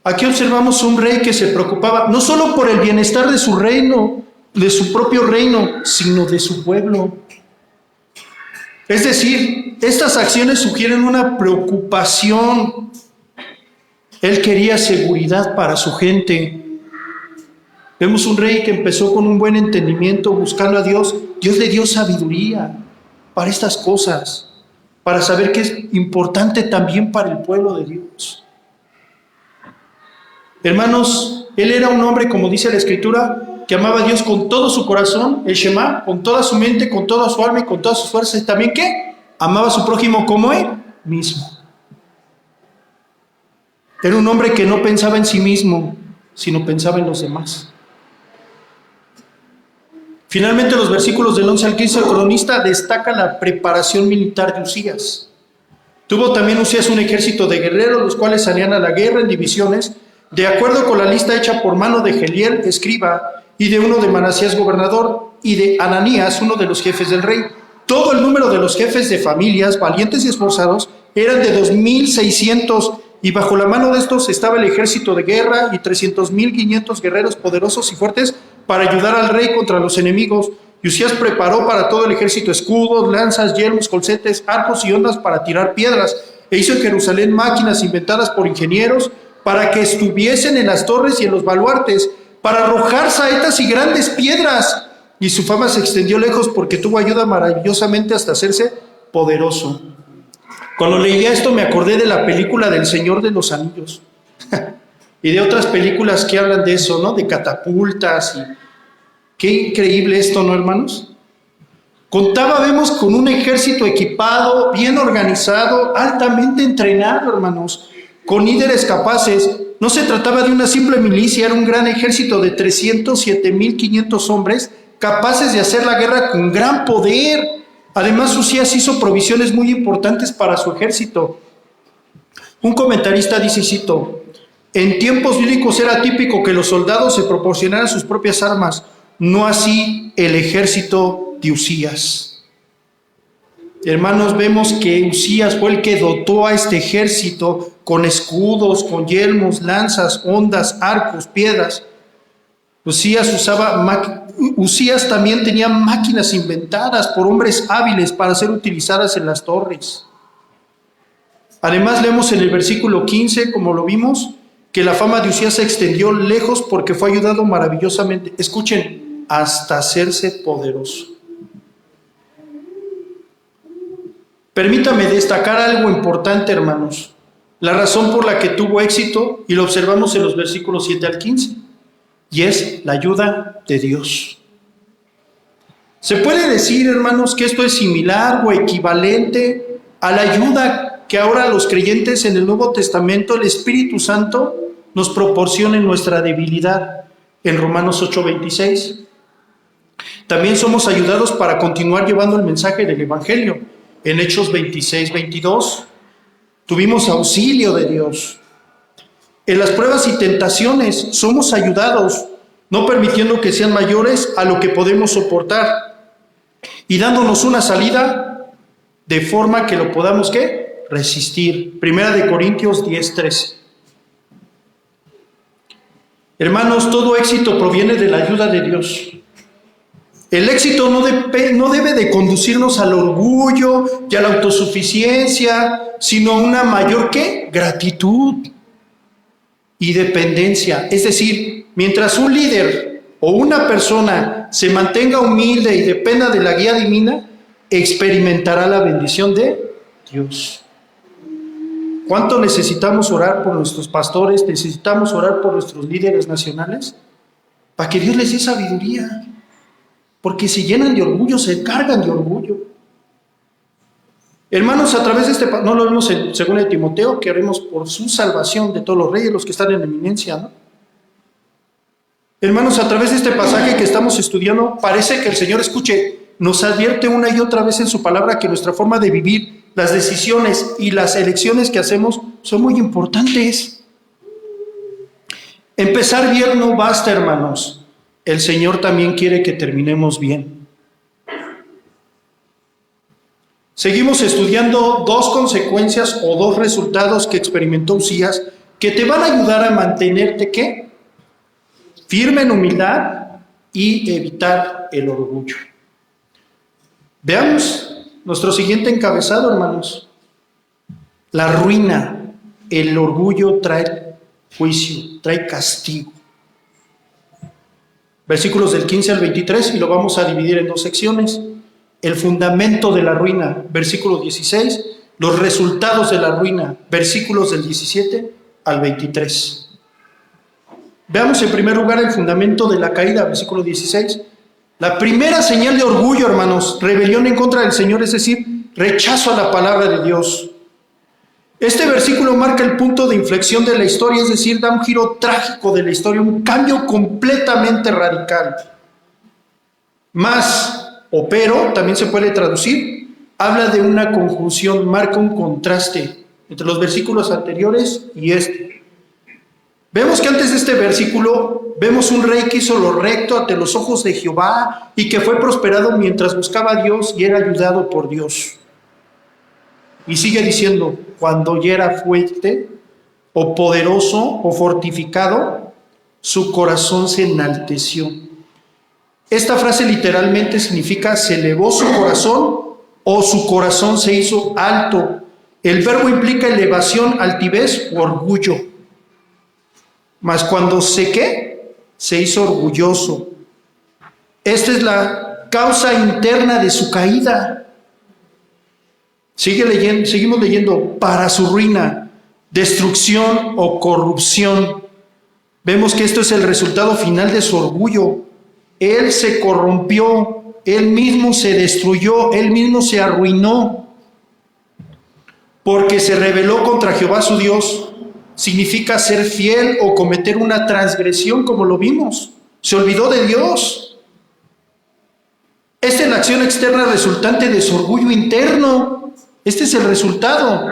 Aquí observamos un rey que se preocupaba no solo por el bienestar de su reino, de su propio reino, sino de su pueblo. Es decir, estas acciones sugieren una preocupación. Él quería seguridad para su gente. Vemos un rey que empezó con un buen entendimiento, buscando a Dios. Dios le dio sabiduría para estas cosas, para saber que es importante también para el pueblo de Dios. Hermanos, él era un hombre, como dice la Escritura, que amaba a Dios con todo su corazón, el Shema, con toda su mente, con toda su alma y con todas sus fuerzas. Y también, ¿qué? Amaba a su prójimo como él mismo. Era un hombre que no pensaba en sí mismo, sino pensaba en los demás. Finalmente, los versículos del 11 al 15, el cronista destaca la preparación militar de Usías. Tuvo también Usías un ejército de guerreros, los cuales salían a la guerra en divisiones, de acuerdo con la lista hecha por mano de Geliel, escriba, y de uno de Manasías, gobernador, y de Ananías, uno de los jefes del rey. Todo el número de los jefes de familias, valientes y esforzados, eran de 2,600, y bajo la mano de estos estaba el ejército de guerra y 300,500 guerreros poderosos y fuertes para ayudar al rey contra los enemigos. Y Usías preparó para todo el ejército escudos, lanzas, yelmos, colcetes, arcos y hondas para tirar piedras. E hizo en Jerusalén máquinas inventadas por ingenieros para que estuviesen en las torres y en los baluartes, para arrojar saetas y grandes piedras. Y su fama se extendió lejos porque tuvo ayuda maravillosamente hasta hacerse poderoso. Cuando leí esto me acordé de la película del Señor de los Anillos y de otras películas que hablan de eso, ¿no? De catapultas. Y qué increíble esto, ¿no, hermanos? Contaba, vemos, con un ejército equipado, bien organizado, altamente entrenado, hermanos, con líderes capaces. No se trataba de una simple milicia, era un gran ejército de 307,500 hombres capaces de hacer la guerra con gran poder. Además, Usías hizo provisiones muy importantes para su ejército. Un comentarista dice, cito, en tiempos bíblicos era típico que los soldados se proporcionaran sus propias armas, no así el ejército de Usías. Hermanos, vemos que Usías fue el que dotó a este ejército con escudos, con yelmos, lanzas, hondas, arcos, piedras. Usías también tenía máquinas inventadas por hombres hábiles para ser utilizadas en las torres. Además, leemos en el versículo 15, como lo vimos, que la fama de Usías se extendió lejos porque fue ayudado maravillosamente. Escuchen, hasta hacerse poderoso. Permítame destacar algo importante, hermanos. La razón por la que tuvo éxito, y lo observamos en los versículos 7 al 15, y es la ayuda de Dios. Se puede decir, hermanos, que esto es similar o equivalente a la ayuda que ahora los creyentes en el Nuevo Testamento, el Espíritu Santo, nos proporciona en nuestra debilidad, en Romanos 8:26. También somos ayudados para continuar llevando el mensaje del Evangelio. En Hechos 26:22 tuvimos auxilio de Dios. En las pruebas y tentaciones somos ayudados, no permitiendo que sean mayores a lo que podemos soportar y dándonos una salida de forma que lo podamos, ¿qué? Resistir. Primera de Corintios 10:13. Hermanos, todo éxito proviene de la ayuda de Dios. El éxito no debe de conducirnos al orgullo y a la autosuficiencia, sino a una mayor, ¿qué? Gratitud y dependencia. Es decir, mientras un líder o una persona se mantenga humilde y dependa de la guía divina, experimentará la bendición de Dios. ¿Cuánto necesitamos orar por nuestros pastores? Necesitamos orar por nuestros líderes nacionales para que Dios les dé sabiduría. Porque se llenan de orgullo, se cargan de orgullo. Hermanos, a través de no lo vemos en 2 de Timoteo, que haremos por su salvación de todos los reyes, los que están en eminencia, ¿no? Hermanos, a través de este pasaje que estamos estudiando, parece que el Señor, escuche, nos advierte una y otra vez en su palabra que nuestra forma de vivir, las decisiones y las elecciones que hacemos son muy importantes. Empezar bien no basta, hermanos. El Señor también quiere que terminemos bien. Seguimos estudiando dos consecuencias o dos resultados que experimentó Usías que te van a ayudar a mantenerte, ¿qué? Firme en humildad y evitar el orgullo. Veamos nuestro siguiente encabezado, hermanos. La ruina, el orgullo trae juicio, trae castigo. Versículos del 15 al 23 y lo vamos a dividir en dos secciones. El fundamento de la ruina, versículo 16, los resultados de la ruina, versículos del 17 al 23. Veamos en primer lugar el fundamento de la caída, versículo 16. La primera señal de orgullo, hermanos, rebelión en contra del Señor, es decir, rechazo a la palabra de Dios. Este versículo marca el punto de inflexión de la historia, es decir, da un giro trágico de la historia, un cambio completamente radical. Más o pero, también se puede traducir, habla de una conjunción, marca un contraste entre los versículos anteriores y este. Vemos que antes de este versículo, vemos un rey que hizo lo recto ante los ojos de Jehová y que fue prosperado mientras buscaba a Dios y era ayudado por Dios. Y sigue diciendo, cuando ya era fuerte o poderoso o fortificado, su corazón se enalteció. Esta frase literalmente significa se elevó su corazón o su corazón se hizo alto. El verbo implica elevación, altivez o orgullo. Mas cuando se hizo orgulloso. Esta es la causa interna de su caída. Seguimos leyendo, para su ruina, destrucción o corrupción. Vemos que esto es el resultado final de su orgullo. Él se corrompió, él mismo se destruyó, él mismo se arruinó, porque se rebeló contra Jehová su Dios. Significa ser fiel o cometer una transgresión, como lo vimos. Se olvidó de Dios. Esta es la acción externa resultante de su orgullo interno. Este es el resultado.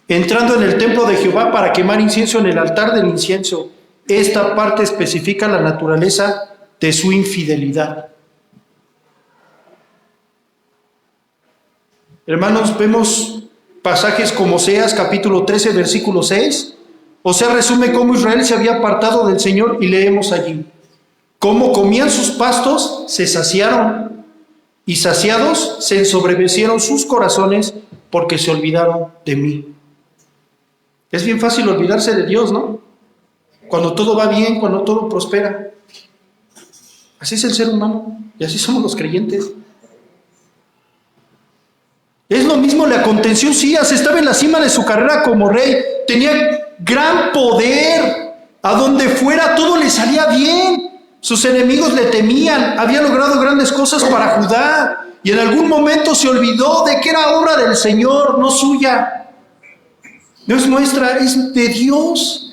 Entrando en el templo de Jehová para quemar incienso en el altar del incienso. Esta parte especifica la naturaleza de su infidelidad. Hermanos, vemos pasajes como Oseas capítulo 13, versículo 6. Oseas resume cómo Israel se había apartado del Señor y leemos allí. Cómo comían sus pastos, se saciaron, y saciados se ensobrevecieron sus corazones porque se olvidaron de mí. Es bien fácil olvidarse de Dios, ¿no? Cuando todo va bien, cuando todo prospera. Así es el ser humano y así somos los creyentes. Es lo mismo le aconteció a Usías, estaba en la cima de su carrera como rey, tenía gran poder, a donde fuera todo le salía bien, sus enemigos le temían, había logrado grandes cosas para Judá y en algún momento se olvidó de que era obra del Señor, no suya. No es nuestra, es de Dios.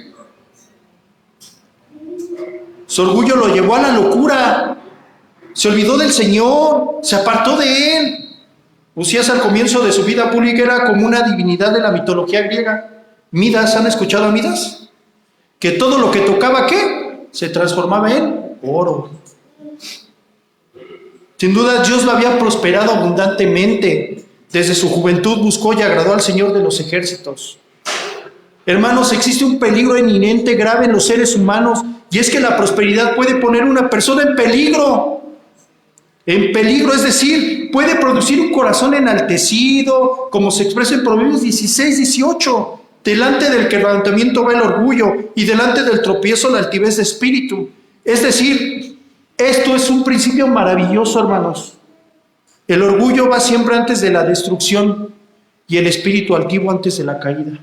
Su orgullo lo llevó a la locura, se olvidó del Señor, se apartó de Él. Usías al comienzo de su vida pública era como una divinidad de la mitología griega. Midas, ¿han escuchado a Midas? Que todo lo que tocaba, ¿qué? Se transformaba en oro. Sin duda Dios lo había prosperado abundantemente. Desde su juventud buscó y agradó al Señor de los ejércitos. Hermanos, existe un peligro inminente grave en los seres humanos, y es que la prosperidad puede poner a una persona en peligro. En peligro, es decir, puede producir un corazón enaltecido, como se expresa en Proverbios 16, 18. Delante del quebrantamiento va el orgullo, y delante del tropiezo la altivez de espíritu. Es decir, esto es un principio maravilloso, hermanos. El orgullo va siempre antes de la destrucción, y el espíritu altivo antes de la caída.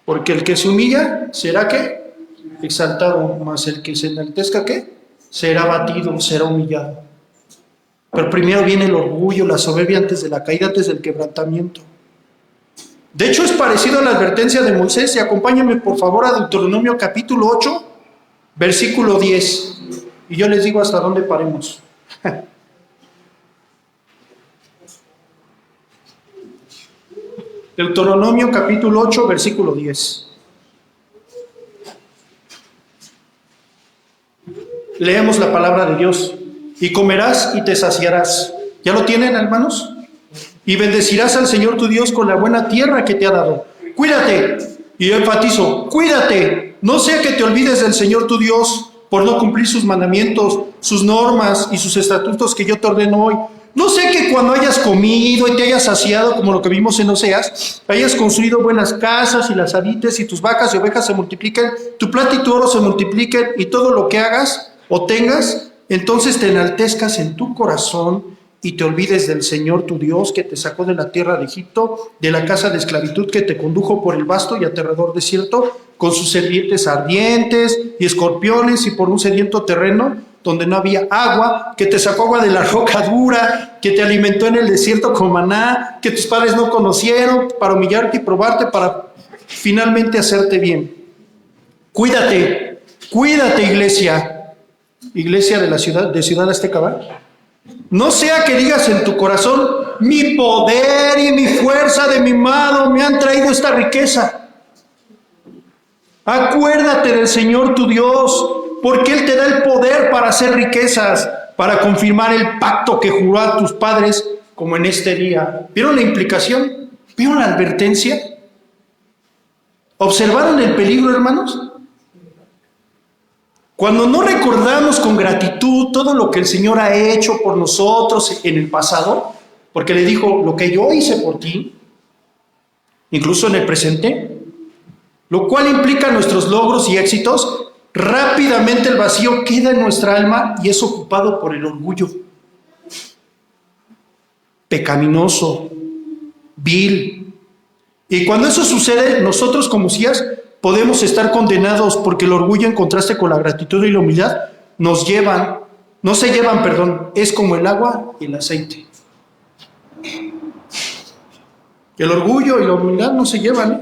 Porque el que se humilla, ¿será qué? Exaltado, mas el que se enaltezca, ¿qué? Será abatido, será humillado. Pero primero viene el orgullo, la soberbia antes de la caída, antes del quebrantamiento. De hecho, es parecido a la advertencia de Moisés. Y acompáñenme, por favor, a Deuteronomio capítulo 8, versículo 10. Y yo les digo hasta dónde paremos. Deuteronomio capítulo 8, versículo 10. Leemos la palabra de Dios. Y comerás y te saciarás. ¿Ya lo tienen, hermanos? Y bendecirás al Señor tu Dios con la buena tierra que te ha dado. Cuídate, y yo enfatizo, cuídate, no sea que te olvides del Señor tu Dios por no cumplir sus mandamientos, sus normas y sus estatutos que yo te ordeno hoy. No sea que cuando hayas comido y te hayas saciado, como lo que vimos en Oseas, hayas construido buenas casas y las habites y tus vacas y ovejas se multipliquen, tu plata y tu oro se multipliquen y todo lo que hagas o tengas, entonces te enaltezcas en tu corazón y te olvides del Señor tu Dios que te sacó de la tierra de Egipto, de la casa de esclavitud que te condujo por el vasto y aterrador desierto, con sus serpientes ardientes y escorpiones y por un sediento terreno donde no había agua, que te sacó agua de la roca dura, que te alimentó en el desierto con maná, que tus padres no conocieron, para humillarte y probarte, para finalmente hacerte bien. Cuídate, cuídate, iglesia de la ciudad, de Ciudad Azteca. No sea que digas en tu corazón, mi poder y mi fuerza de mi mano me han traído esta riqueza. Acuérdate del Señor tu Dios, porque Él te da el poder para hacer riquezas, para confirmar el pacto que juró a tus padres, como en este día. ¿Vieron la implicación? ¿Vieron la advertencia? ¿Observaron el peligro, hermanos? Cuando no recordamos con gratitud todo lo que el Señor ha hecho por nosotros en el pasado, porque le dijo, lo que yo hice por ti, incluso en el presente, lo cual implica nuestros logros y éxitos, rápidamente el vacío queda en nuestra alma y es ocupado por el orgullo pecaminoso, vil. Y cuando eso sucede, nosotros como Usías podemos estar condenados porque el orgullo en contraste con la gratitud y la humildad no se llevan, es como el agua y el aceite. El orgullo y la humildad no se llevan, ¿eh?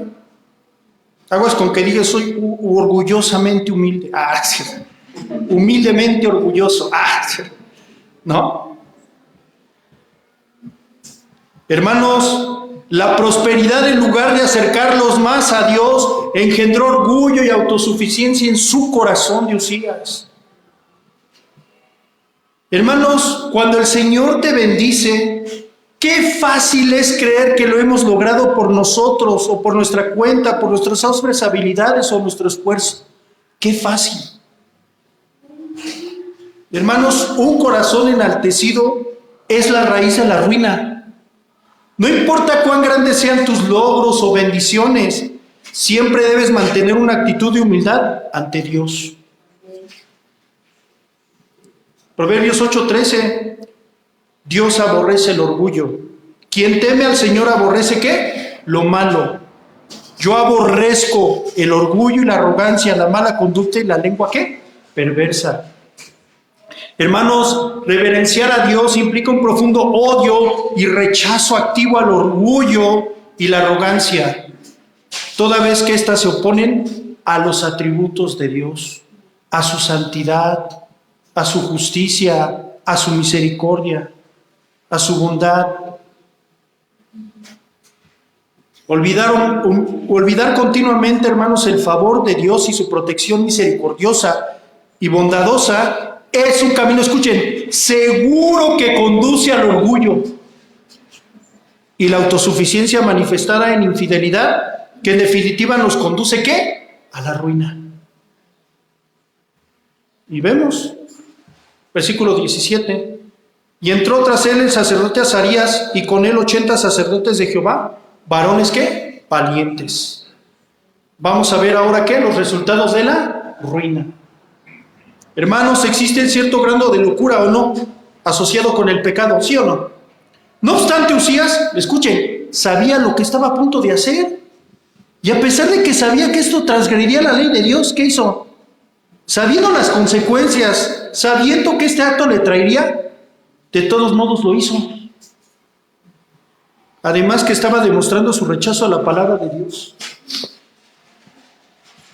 Aguas con que digas, soy orgullosamente humilde. Sí. Humildemente orgulloso. Sí. ¿No? Hermanos, la prosperidad, en lugar de acercarlos más a Dios, engendró orgullo y autosuficiencia en su corazón de Usías. Hermanos, cuando el Señor te bendice, qué fácil es creer que lo hemos logrado por nosotros o por nuestra cuenta, por nuestras propias habilidades o nuestro esfuerzo. Qué fácil. Hermanos, un corazón enaltecido es la raíz de la ruina. No importa cuán grandes sean tus logros o bendiciones, siempre debes mantener una actitud de humildad ante Dios. Proverbios 8:13. Dios aborrece el orgullo. Quien teme al Señor aborrece ¿qué? Lo malo. Yo aborrezco el orgullo y la arrogancia, la mala conducta y la lengua ¿qué? Perversa. Hermanos, reverenciar a Dios implica un profundo odio y rechazo activo al orgullo y la arrogancia, toda vez que éstas se oponen a los atributos de Dios, a su santidad, a su justicia, a su misericordia, a su bondad. Olvidar continuamente, hermanos, el favor de Dios y su protección misericordiosa y bondadosa es un camino, escuchen, seguro que conduce al orgullo y la autosuficiencia manifestada en infidelidad, que en definitiva nos conduce ¿qué? A la ruina. Y vemos, versículo 17, y entró tras él el sacerdote Azarías y con él 80 sacerdotes de Jehová, varones ¿qué? Valientes. Vamos a ver ahora ¿qué? Los resultados de la ruina. Hermanos, ¿existe cierto grado de locura o no asociado con el pecado? ¿Sí o no? No obstante, Usías, escuchen, sabía lo que estaba a punto de hacer. Y a pesar de que sabía que esto transgrediría la ley de Dios, ¿qué hizo? Sabiendo las consecuencias, sabiendo que este acto le traería de todos modos lo hizo. Además que estaba demostrando su rechazo a la palabra de Dios.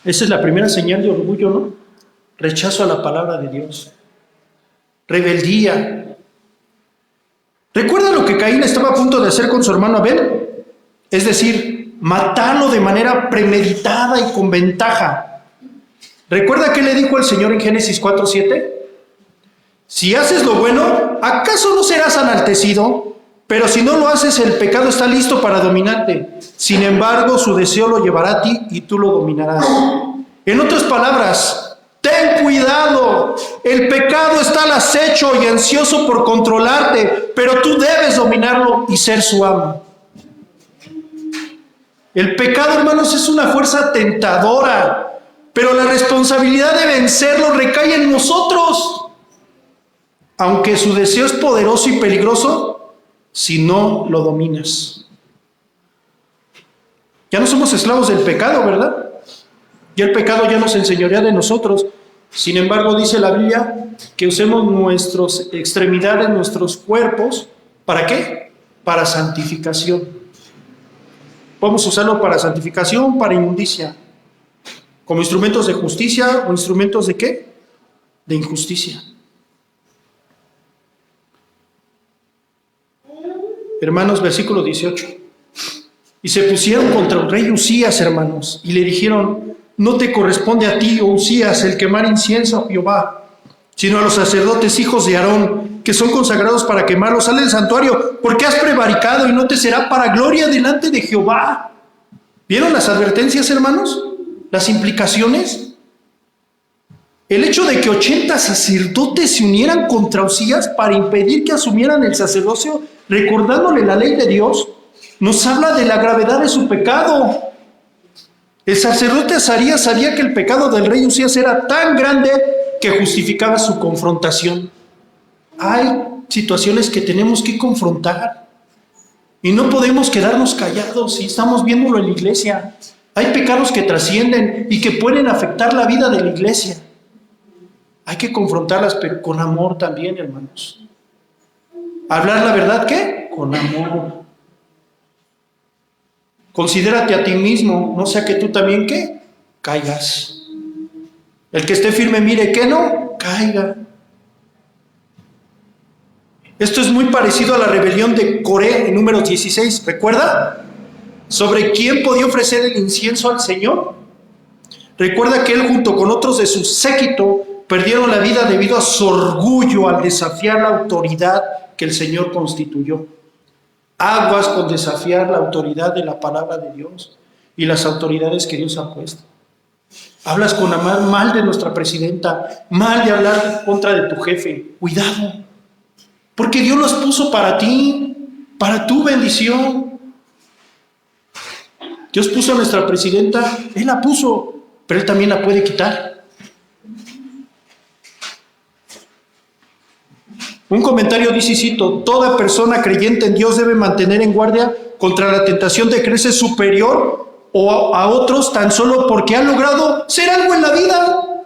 Esa es la primera señal de orgullo, ¿no? Rechazo a la palabra de Dios. Rebeldía. ¿Recuerda lo que Caín estaba a punto de hacer con su hermano Abel? Es decir, matarlo de manera premeditada y con ventaja. ¿Recuerda qué le dijo el Señor en Génesis 4:7? Si haces lo bueno, ¿acaso no serás enaltecido? Pero si no lo haces, el pecado está listo para dominarte. Sin embargo, su deseo lo llevará a ti y tú lo dominarás. En otras palabras, ten cuidado. El pecado está al acecho y ansioso por controlarte, pero tú debes dominarlo y ser su amo. El pecado, hermanos, es una fuerza tentadora, pero la responsabilidad de vencerlo recae en nosotros. Aunque su deseo es poderoso y peligroso, si no lo dominas. Ya no somos esclavos del pecado, ¿verdad? Ya el pecado ya nos enseñorea de nosotros. Sin embargo, dice la Biblia que usemos nuestras extremidades, nuestros cuerpos, ¿para qué? Para santificación. Podemos usarlo para santificación, para inmundicia. Como instrumentos de justicia o instrumentos de ¿qué? De injusticia. Hermanos, versículo 18. Y se pusieron contra el rey Usías, hermanos, y le dijeron: no te corresponde a ti, oh Usías, el quemar incienso a Jehová, sino a los sacerdotes hijos de Aarón, que son consagrados para quemarlos. Sal del santuario, porque has prevaricado y no te será para gloria delante de Jehová. ¿Vieron las advertencias, hermanos? Las implicaciones. El hecho de que 80 sacerdotes se unieran contra Usías para impedir que asumieran el sacerdocio, recordándole la ley de Dios, nos habla de la gravedad de su pecado. El sacerdote Azarías sabía que el pecado del rey Usías era tan grande que justificaba su confrontación. Hay situaciones que tenemos que confrontar y no podemos quedarnos callados, y estamos viéndolo en la iglesia. Hay pecados que trascienden y que pueden afectar la vida de la iglesia. Hay que confrontarlas, pero con amor también, hermanos. Hablar la verdad, ¿qué? Con amor. Considérate a ti mismo, no sea que tú también, ¿qué? Caigas. El que esté firme, mire que no caiga. Esto es muy parecido a la rebelión de Coré en Números 16, ¿recuerda? ¿Sobre quién podía ofrecer el incienso al Señor? Recuerda que él, junto con otros de su séquito, perdieron la vida debido a su orgullo al desafiar la autoridad que el Señor constituyó. Aguas con desafiar la autoridad de la palabra de Dios y las autoridades que Dios ha puesto. Hablas con amar mal de nuestra presidenta, mal de hablar contra de tu jefe. Cuidado, porque Dios los puso para ti, para tu bendición. Dios puso a nuestra presidenta, Él la puso, pero Él también la puede quitar. Un comentario dice, cito: toda persona creyente en Dios debe mantener en guardia contra la tentación de creerse superior o a otros tan solo porque ha logrado ser algo en la vida,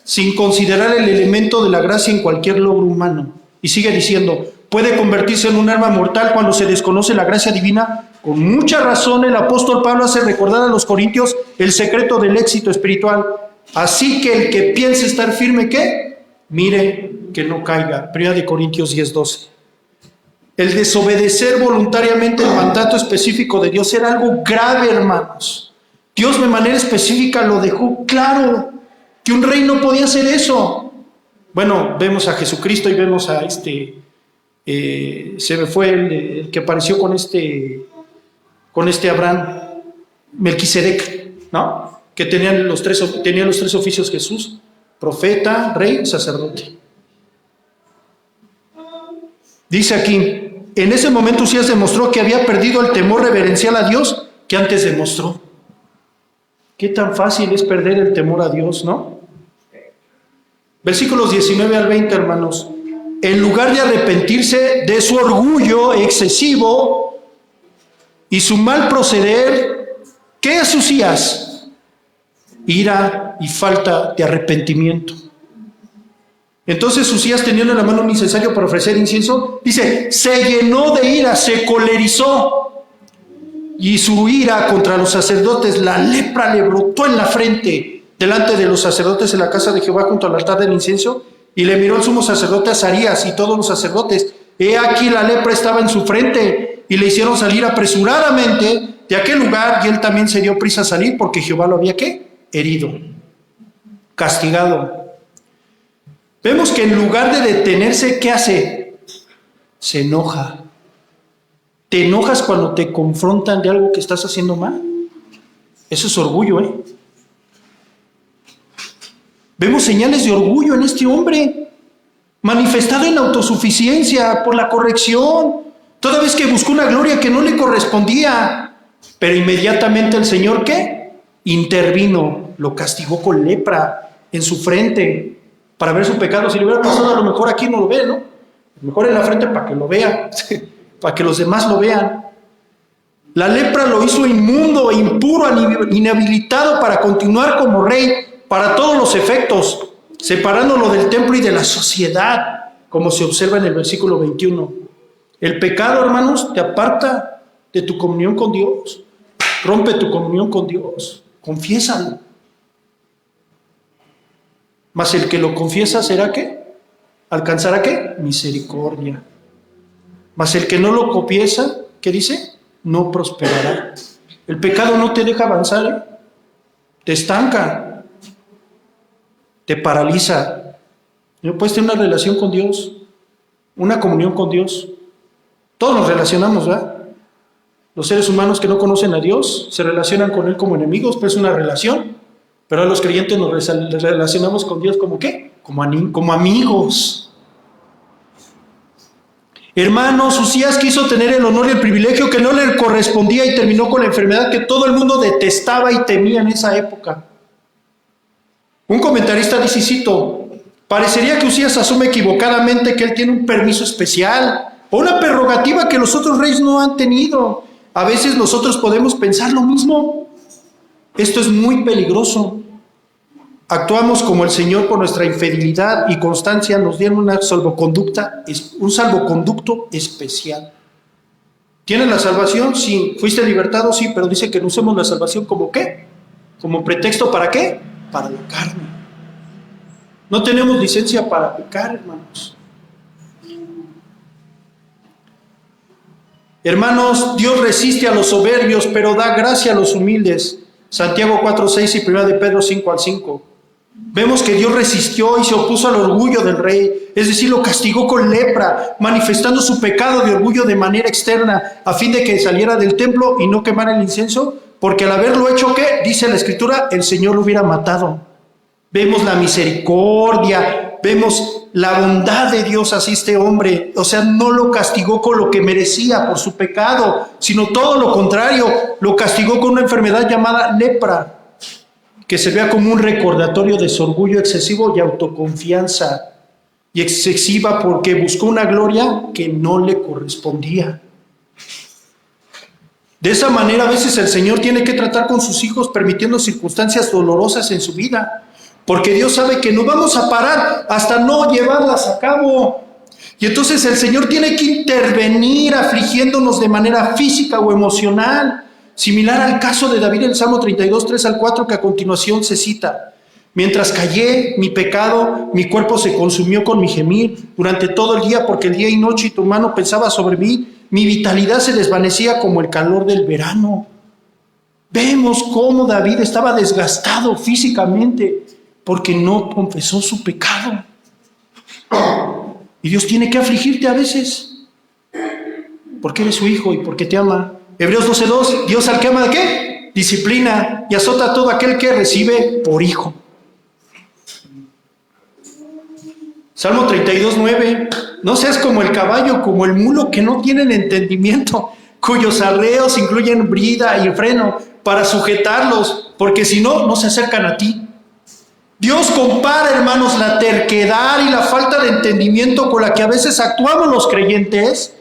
sin considerar el elemento de la gracia en cualquier logro humano. Y sigue diciendo, puede convertirse en un arma mortal cuando se desconoce la gracia divina. Con mucha razón el apóstol Pablo hace recordar a los corintios el secreto del éxito espiritual. Así que el que piense estar firme, ¿qué? Mire que no caiga. 1 Corintios 10:12. El desobedecer voluntariamente el mandato específico de Dios era algo grave, hermanos. Dios de manera específica lo dejó claro, que un rey no podía hacer eso. Bueno, vemos a Jesucristo y vemos a se me fue el que apareció con este Abraham, Melquisedec, ¿no? Que tenía los tres oficios Jesús: profeta, rey, sacerdote. Dice aquí, en ese momento Usías demostró que había perdido el temor reverencial a Dios que antes demostró. Qué tan fácil es perder el temor a Dios, ¿no? Versículos 19 al 20, hermanos. En lugar de arrepentirse de su orgullo excesivo y su mal proceder, ¿qué es Usías? Ira y falta de arrepentimiento. Entonces Usías, teniendo en la mano un incensario para ofrecer incienso, dice, se llenó de ira, se colerizó. Y su ira contra los sacerdotes, la lepra le brotó en la frente delante de los sacerdotes en la casa de Jehová junto al altar del incienso. Y le miró el sumo sacerdote Azarías y todos los sacerdotes. He aquí la lepra estaba en su frente, y le hicieron salir apresuradamente de aquel lugar, y él también se dio prisa a salir porque Jehová lo había ¿qué? Herido, castigado. Vemos que en lugar de detenerse, ¿qué hace? Se enoja. ¿Te enojas cuando te confrontan de algo que estás haciendo mal? Eso es orgullo, ¿eh? Vemos señales de orgullo en este hombre, manifestado en autosuficiencia por la corrección, toda vez que buscó una gloria que no le correspondía. Pero inmediatamente el Señor, ¿qué? Intervino, lo castigó con lepra en su frente para ver su pecado. Si le hubiera pasado, a lo mejor aquí no lo ve, ¿no? Mejor en la frente para que lo vea, para que los demás lo vean. La lepra lo hizo inmundo e impuro, inhabilitado para continuar como rey para todos los efectos, separándolo del templo y de la sociedad, como se observa en el versículo 21. El pecado, hermanos, te aparta de tu comunión con Dios, rompe tu comunión con Dios, confiésalo. Mas el que lo confiesa será ¿qué? ¿Alcanzará qué? Misericordia. Mas el que no lo confiesa, ¿qué dice? No prosperará. El pecado no te deja avanzar, ¿eh? Te estanca, te paraliza. No puedes tener una relación con Dios, una comunión con Dios. Todos nos relacionamos, ¿verdad? Los seres humanos que no conocen a Dios se relacionan con Él como enemigos, pero es una relación. Pero a los creyentes nos relacionamos con Dios como ¿qué? Como amigos. Hermanos, Usías quiso tener el honor y el privilegio que no le correspondía y terminó con la enfermedad que todo el mundo detestaba y temía en esa época. Un comentarista dice, cito, parecería que Usías asume equivocadamente que él tiene un permiso especial o una prerrogativa que los otros reyes no han tenido. A veces nosotros podemos pensar lo mismo. Esto es muy peligroso. Actuamos como el Señor por nuestra infidelidad y constancia nos dieron un salvoconducto especial. ¿Tienes la salvación? Sí. ¿Fuiste libertado? Sí, pero dice que no usemos la salvación como ¿qué? Como pretexto ¿para qué? Para la carne. No tenemos licencia para pecar, hermanos. Hermanos, Dios resiste a los soberbios, pero da gracia a los humildes. Santiago 4:6 y 1 de Pedro 5:5. Vemos que Dios resistió y se opuso al orgullo del rey, es decir, lo castigó con lepra, manifestando su pecado de orgullo de manera externa, a fin de que saliera del templo y no quemara el incienso, porque al haberlo hecho, ¿qué? Dice la Escritura, el Señor lo hubiera matado. Vemos la misericordia, vemos la bondad de Dios hacia este hombre. O sea, no lo castigó con lo que merecía por su pecado, sino todo lo contrario, lo castigó con una enfermedad llamada lepra, que se vea como un recordatorio de su orgullo excesivo y autoconfianza, y excesiva porque buscó una gloria que no le correspondía. De esa manera a veces el Señor tiene que tratar con sus hijos permitiendo circunstancias dolorosas en su vida, porque Dios sabe que no vamos a parar hasta no llevarlas a cabo. Y entonces el Señor tiene que intervenir afligiéndonos de manera física o emocional, similar al caso de David en el Salmo 32, 3 al 4, que a continuación se cita. Mientras callé mi pecado, mi cuerpo se consumió con mi gemir durante todo el día, porque el día y noche y tu mano pensaba sobre mí. Mi vitalidad se desvanecía como el calor del verano. Vemos cómo David estaba desgastado físicamente porque no confesó su pecado. Y Dios tiene que afligirte a veces porque eres su hijo y porque te ama. Hebreos 12:2, Dios al que ama ¿de qué? Disciplina y azota a todo aquel que recibe por hijo. Salmo 32:9, no seas como el caballo, como el mulo que no tienen entendimiento, cuyos arreos incluyen brida y freno para sujetarlos, porque si no, no se acercan a ti. Dios compara, hermanos, la terquedad y la falta de entendimiento con la que a veces actuamos los creyentes,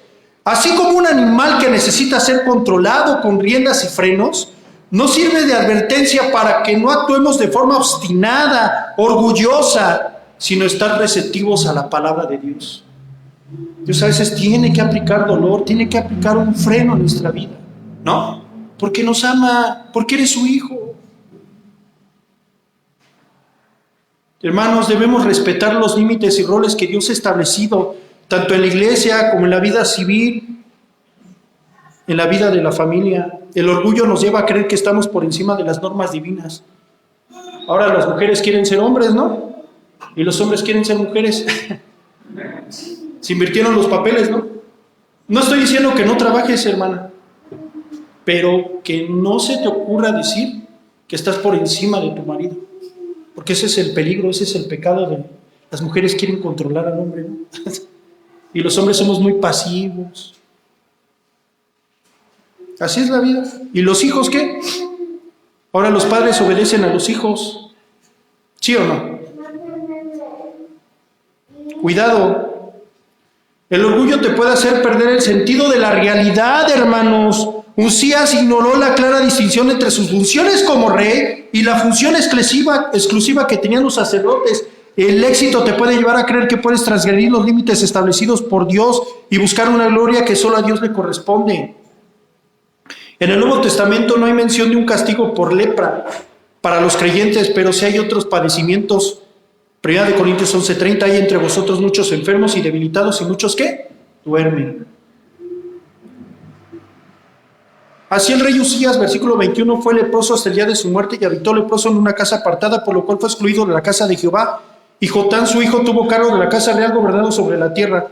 así como un animal que necesita ser controlado con riendas y frenos, nos sirve de advertencia para que no actuemos de forma obstinada, orgullosa, sino estar receptivos a la palabra de Dios. Dios a veces tiene que aplicar dolor, tiene que aplicar un freno en nuestra vida, ¿no? Porque nos ama, porque eres su hijo. Hermanos, debemos respetar los límites y roles que Dios ha establecido, tanto en la iglesia como en la vida civil, en la vida de la familia. El orgullo nos lleva a creer que estamos por encima de las normas divinas. Ahora las mujeres quieren ser hombres, ¿no? Y los hombres quieren ser mujeres. Se invirtieron los papeles, ¿no? No estoy diciendo que no trabajes, hermana, pero que no se te ocurra decir que estás por encima de tu marido. Porque ese es el peligro, ese es el pecado de las mujeres quieren controlar al hombre, ¿no? Y los hombres somos muy pasivos. Así es la vida. ¿Y los hijos qué? Ahora los padres obedecen a los hijos. ¿Sí o no? Cuidado. El orgullo te puede hacer perder el sentido de la realidad, hermanos. Usías ignoró la clara distinción entre sus funciones como rey y la función exclusiva que tenían los sacerdotes. El éxito te puede llevar a creer que puedes transgredir los límites establecidos por Dios y buscar una gloria que solo a Dios le corresponde. En el Nuevo Testamento no hay mención de un castigo por lepra para los creyentes, pero sí hay otros padecimientos. 1 Corintios 11:30, hay entre vosotros muchos enfermos y debilitados y muchos ¿qué? Duermen. Así el rey Usías, versículo 21, fue leproso hasta el día de su muerte y habitó leproso en una casa apartada, por lo cual fue excluido de la casa de Jehová. Y Jotán, su hijo, tuvo cargo de la casa real, gobernando sobre la tierra.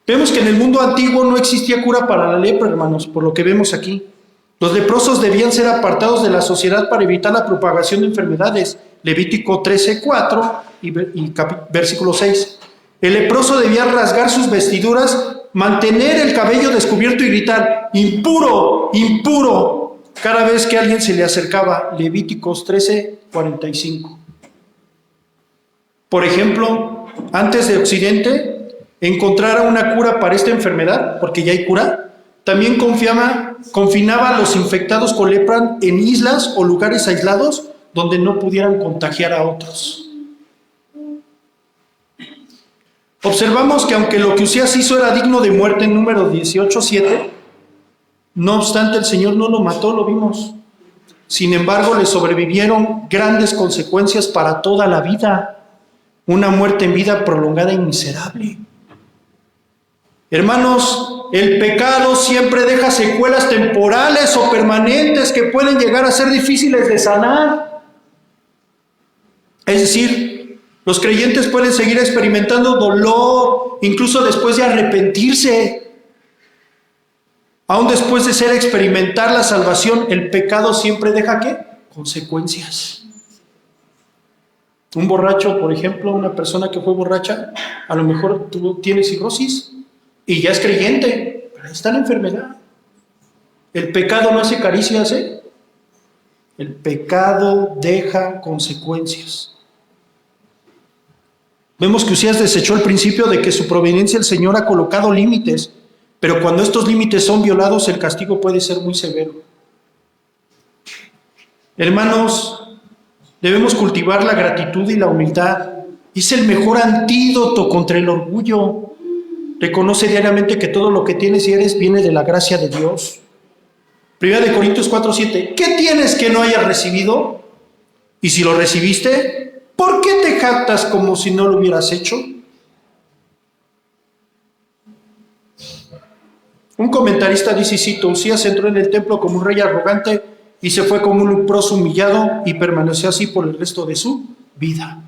Vemos que en el mundo antiguo no existía cura para la lepra, hermanos, por lo que vemos aquí. Los leprosos debían ser apartados de la sociedad para evitar la propagación de enfermedades. Levítico 13:4 y versículo 6. El leproso debía rasgar sus vestiduras, mantener el cabello descubierto y gritar, impuro, impuro, cada vez que alguien se le acercaba. Levíticos 13:45. Por ejemplo, antes de Occidente encontrara una cura para esta enfermedad, porque ya hay cura, también confinaba a los infectados con lepra en islas o lugares aislados donde no pudieran contagiar a otros. Observamos que aunque lo que Usías hizo era digno de muerte en Números 18:7, no obstante el Señor no lo mató, lo vimos. Sin embargo, le sobrevivieron grandes consecuencias para toda la vida. Una muerte en vida prolongada y miserable. Hermanos, el pecado siempre deja secuelas temporales o permanentes que pueden llegar a ser difíciles de sanar. Es decir, los creyentes pueden seguir experimentando dolor, incluso después de arrepentirse. Aún después de experimentar la salvación, el pecado siempre deja ¿qué? Consecuencias. Un borracho, por ejemplo, una persona que fue borracha, a lo mejor tiene cirrosis y ya es creyente, pero ahí está la enfermedad. El pecado no hace caricias, ¿eh? El pecado deja consecuencias. Vemos que Usías desechó el principio de que su providencia el Señor ha colocado límites, pero cuando estos límites son violados, el castigo puede ser muy severo. Hermanos, debemos cultivar la gratitud y la humildad. Es el mejor antídoto contra el orgullo. Reconoce diariamente que todo lo que tienes y eres viene de la gracia de Dios. 1 Corintios 4:7. ¿Qué tienes que no hayas recibido? Y si lo recibiste, ¿por qué te jactas como si no lo hubieras hecho? Un comentarista dice, cito, Usías entró en el templo como un rey arrogante y se fue como un leproso humillado y permaneció así por el resto de su vida.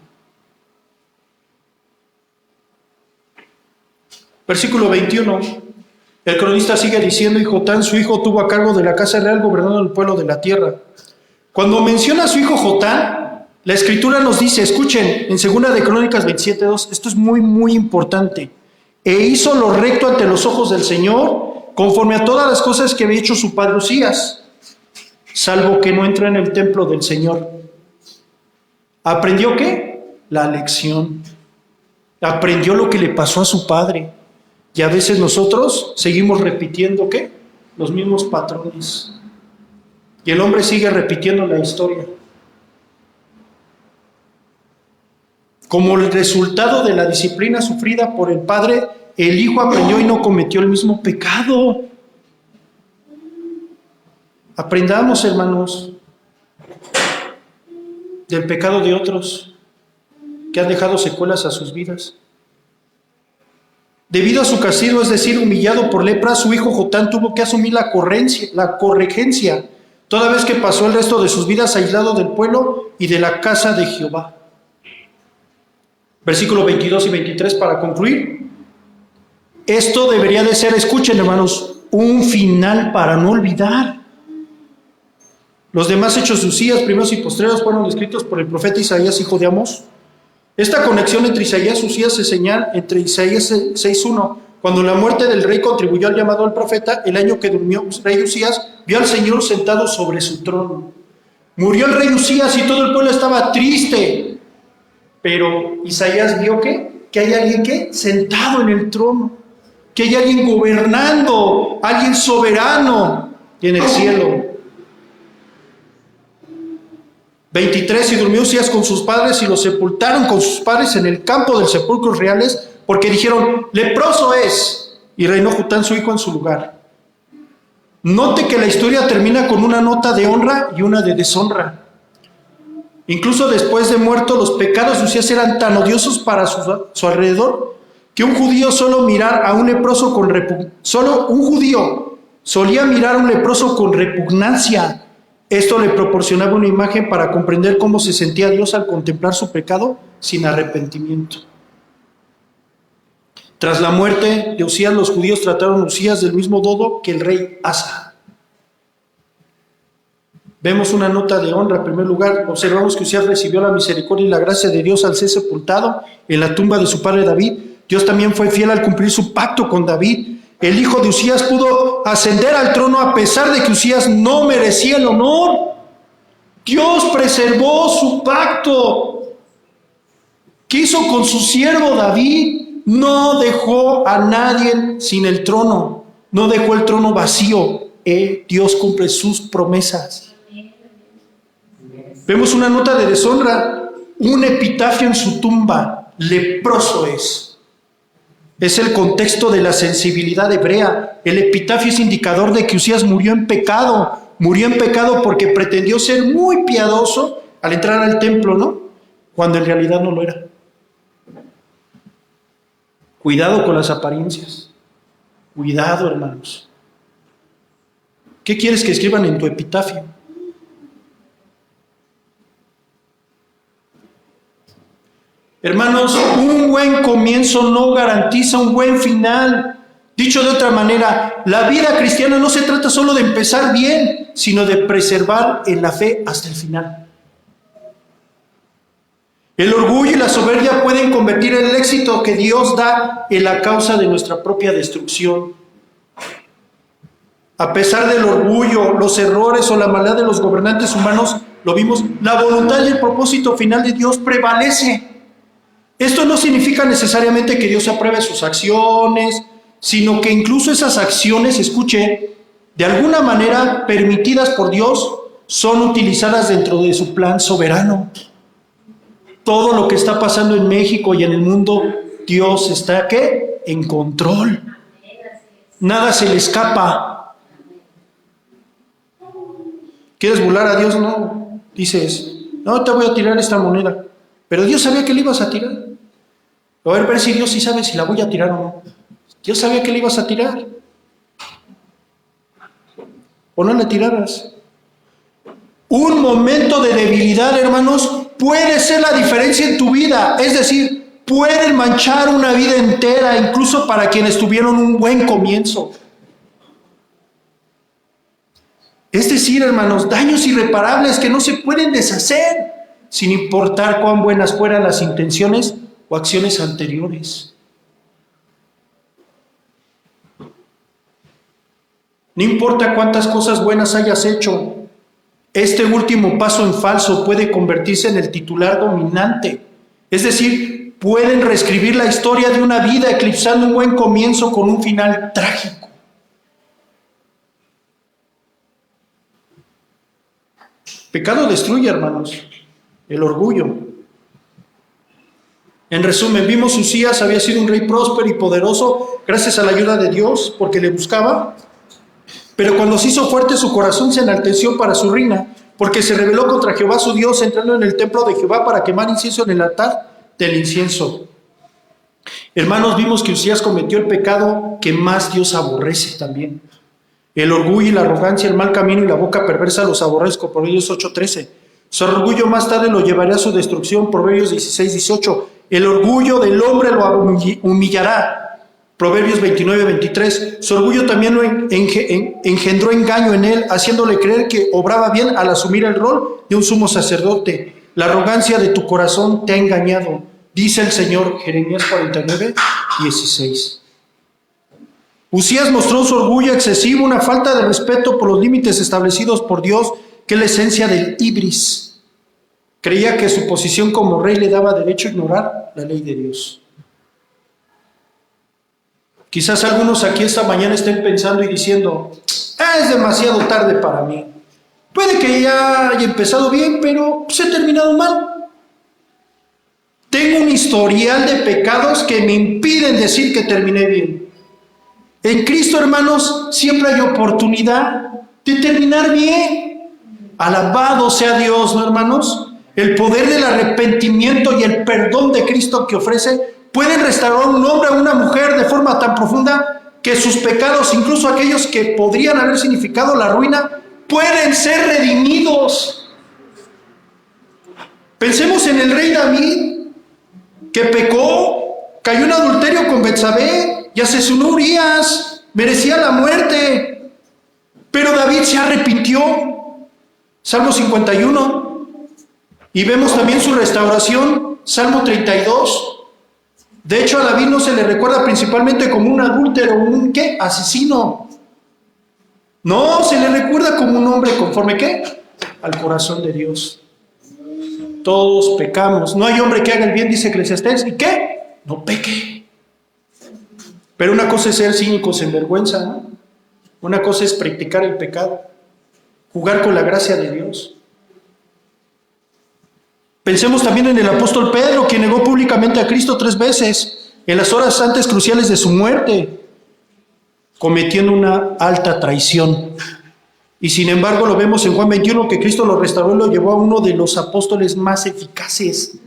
Versículo 21. El cronista sigue diciendo, y Jotán, su hijo, tuvo a cargo de la casa real gobernando el pueblo de la tierra. Cuando menciona a su hijo Jotán, la escritura nos dice, escuchen, en 2 de Crónicas 27:2, esto es muy, muy importante. E hizo lo recto ante los ojos del Señor, conforme a todas las cosas que había hecho su padre Usías, salvo que no entra en el templo del Señor. ¿Aprendió qué? La lección. Aprendió lo que le pasó a su padre. Y a veces nosotros seguimos repitiendo ¿qué? Los mismos patrones. Y el hombre sigue repitiendo la historia. Como el resultado de la disciplina sufrida por el Padre, el Hijo aprendió y no cometió el mismo pecado. Aprendamos, hermanos, del pecado de otros que han dejado secuelas a sus vidas. Debido a su castigo, es decir, humillado por lepra, su hijo Jotán tuvo que asumir la corregencia, toda vez que pasó el resto de sus vidas aislado del pueblo y de la casa de Jehová. Versículos 22 y 23 para concluir. Esto debería de ser, escuchen hermanos, un final para no olvidar. Los demás hechos de Usías, primeros y postreros, fueron escritos por el profeta Isaías, hijo de Amós. Esta conexión entre Isaías y Usías se señala entre Isaías 6:1. Cuando la muerte del rey contribuyó al llamado al profeta, el año que durmió el rey Usías, vio al Señor sentado sobre su trono. Murió el rey Usías y todo el pueblo estaba triste. Pero Isaías vio que hay alguien sentado en el trono, que hay alguien gobernando, alguien soberano en el cielo. 23, y durmió Usías con sus padres y lo sepultaron con sus padres en el campo de los sepulcros reales, porque dijeron, leproso es, y reinó Jotán su hijo en su lugar. Note que la historia termina con una nota de honra y una de deshonra. Incluso después de muerto, los pecados de Usías eran tan odiosos para su alrededor, que un judío solo un judío solía mirar a un leproso con repugnancia. Esto le proporcionaba una imagen para comprender cómo se sentía Dios al contemplar su pecado sin arrepentimiento. Tras la muerte de Usías, los judíos trataron a Usías del mismo modo que el rey Asa. Vemos una nota de honra. En primer lugar, observamos que Usías recibió la misericordia y la gracia de Dios al ser sepultado en la tumba de su padre David. Dios también fue fiel al cumplir su pacto con David. El hijo de Usías pudo ascender al trono a pesar de que Usías no merecía el honor. Dios preservó su pacto que hizo con su siervo David. No dejó a nadie sin el trono. No dejó el trono vacío. Dios cumple sus promesas. Vemos una nota de deshonra. Un epitafio en su tumba. Leproso es. Es el contexto de la sensibilidad hebrea. El epitafio es indicador de que Usías murió en pecado. Murió en pecado porque pretendió ser muy piadoso al entrar al templo, ¿no? Cuando en realidad no lo era. Cuidado con las apariencias. Cuidado, hermanos. ¿Qué quieres que escriban en tu epitafio? Hermanos, un buen comienzo no garantiza un buen final. Dicho de otra manera, la vida cristiana no se trata solo de empezar bien, sino de preservar en la fe hasta el final. El orgullo y la soberbia pueden convertir el éxito que Dios da en la causa de nuestra propia destrucción. A pesar del orgullo, los errores o la maldad de los gobernantes humanos, lo vimos, la voluntad y el propósito final de Dios prevalece. Esto no significa necesariamente que Dios apruebe sus acciones, sino que incluso esas acciones, escuche, de alguna manera permitidas por Dios, son utilizadas dentro de su plan soberano. Todo lo que está pasando en México y en el mundo, Dios está, ¿qué? En control. Nada se le escapa. ¿Quieres burlar a Dios? No. Dices, no, te voy a tirar esta moneda. Pero Dios sabía que le ibas a tirar. A ver si Dios sí sabe si la voy a tirar o no. Dios sabía que le ibas a tirar. O no le tiraras. Un momento de debilidad, hermanos, puede ser la diferencia en tu vida. Es decir, pueden manchar una vida entera, incluso para quienes tuvieron un buen comienzo. Es decir, hermanos, daños irreparables que no se pueden deshacer, sin importar cuán buenas fueran las intenciones o acciones anteriores. No importa cuántas cosas buenas hayas hecho, este último paso en falso puede convertirse en el titular dominante. Es decir, pueden reescribir la historia de una vida eclipsando un buen comienzo con un final trágico. Pecado destruye, hermanos, el orgullo. En resumen, vimos Uzías había sido un rey próspero y poderoso gracias a la ayuda de Dios, porque le buscaba. Pero cuando se hizo fuerte, su corazón se enalteció para su ruina, porque se rebeló contra Jehová su Dios, entrando en el templo de Jehová para quemar incienso en el altar del incienso. Hermanos, vimos que Uzías cometió el pecado que más Dios aborrece también. El orgullo y la arrogancia, el mal camino y la boca perversa los aborrezco. Proverbios 8:13. Su orgullo más tarde lo llevará a su destrucción. Proverbios 16:18. El orgullo del hombre lo humillará. Proverbios 29:23. Su orgullo también lo engendró engaño en él, haciéndole creer que obraba bien al asumir el rol de un sumo sacerdote. La arrogancia de tu corazón te ha engañado, dice el Señor. Jeremías 49:16. Uzías mostró su orgullo excesivo, una falta de respeto por los límites establecidos por Dios, que es la esencia del ibris. Creía que su posición como rey le daba derecho a ignorar la ley de Dios. Quizás algunos aquí esta mañana estén pensando y diciendo: es demasiado tarde para mí. Puede que ya haya empezado bien, pero he terminado mal. Tengo un historial de pecados que me impiden decir que terminé bien. En Cristo, hermanos, siempre hay oportunidad de terminar bien. Alabado sea Dios, ¿no, hermanos? El poder del arrepentimiento y el perdón de Cristo que ofrece pueden restaurar a un hombre o a una mujer de forma tan profunda que sus pecados, incluso aquellos que podrían haber significado la ruina, pueden ser redimidos. Pensemos en el rey David, que pecó, cayó en adulterio con Betsabé y asesinó a Urías, merecía la muerte, pero David se arrepintió. Salmo 51. Y vemos también su restauración, Salmo 32. De hecho, a David no se le recuerda principalmente como un adúltero, un ¿qué? Asesino. No, se le recuerda como un hombre conforme ¿qué? Al corazón de Dios. Todos pecamos. No hay hombre que haga el bien, dice Eclesiastés. ¿Y qué? No peque. Pero una cosa es ser cínico, sinvergüenza, ¿no? Una cosa es practicar el pecado, jugar con la gracia de Dios. Pensemos también en el apóstol Pedro, quien negó públicamente a Cristo 3 veces, en las horas antes cruciales de su muerte, cometiendo una alta traición. Y sin embargo lo vemos en Juan 21, que Cristo lo restauró y lo llevó a uno de los apóstoles más eficaces.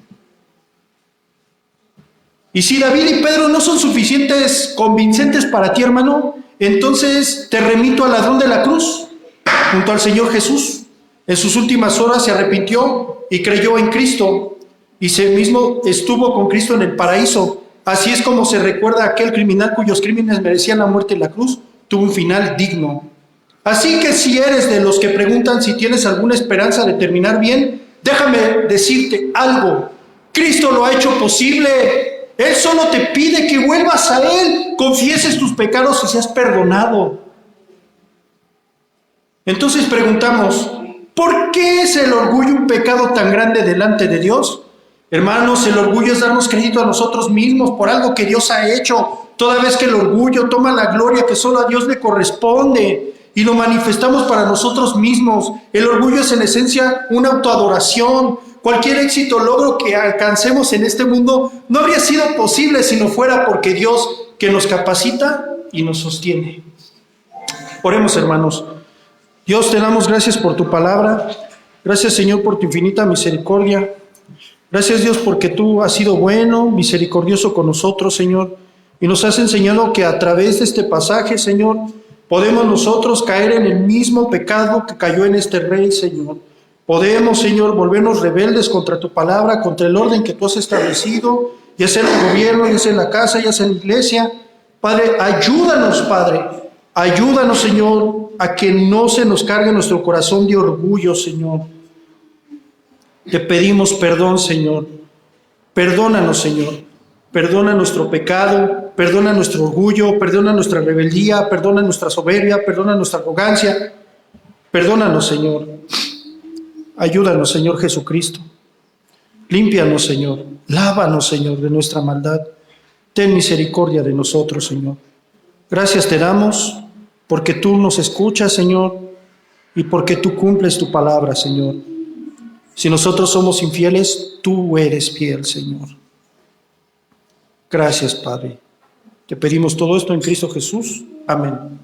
Y si David y Pedro no son suficientes convincentes para ti, hermano, entonces te remito al ladrón de la cruz, junto al Señor Jesús. En sus últimas horas se arrepintió y creyó en Cristo, y se mismo estuvo con Cristo en el paraíso. Así es como se recuerda a aquel criminal cuyos crímenes merecían la muerte en la cruz, tuvo un final digno. Así que si eres de los que preguntan si tienes alguna esperanza de terminar bien, déjame decirte algo. Cristo lo ha hecho posible. Él solo te pide que vuelvas a Él, confieses tus pecados y seas perdonado. Entonces preguntamos, ¿por qué es el orgullo un pecado tan grande delante de Dios? Hermanos, el orgullo es darnos crédito a nosotros mismos por algo que Dios ha hecho, toda vez que el orgullo toma la gloria que solo a Dios le corresponde y lo manifestamos para nosotros mismos. El orgullo es en esencia una autoadoración. Cualquier éxito o logro que alcancemos en este mundo no habría sido posible si no fuera porque Dios, que nos capacita y nos sostiene. Oremos, hermanos. Dios, te damos gracias por tu palabra. Gracias, Señor, por tu infinita misericordia. Gracias, Dios, porque tú has sido bueno, misericordioso con nosotros, Señor. Y nos has enseñado que a través de este pasaje, Señor, podemos nosotros caer en el mismo pecado que cayó en este rey, Señor. Podemos, Señor, volvernos rebeldes contra tu palabra, contra el orden que tú has establecido, ya sea en el gobierno, ya sea en la casa, ya sea en la iglesia. Padre, ayúdanos, Padre. Ayúdanos, Señor, a que no se nos cargue nuestro corazón de orgullo, Señor. Te pedimos perdón, Señor. Perdónanos, Señor. Perdona nuestro pecado, perdona nuestro orgullo, perdona nuestra rebeldía, perdona nuestra soberbia, perdona nuestra arrogancia. Perdónanos, Señor. Ayúdanos, Señor Jesucristo. Límpianos, Señor. Lávanos, Señor, de nuestra maldad. Ten misericordia de nosotros, Señor. Gracias te damos porque tú nos escuchas, Señor, y porque tú cumples tu palabra, Señor. Si nosotros somos infieles, tú eres fiel, Señor. Gracias, Padre. Te pedimos todo esto en Cristo Jesús. Amén.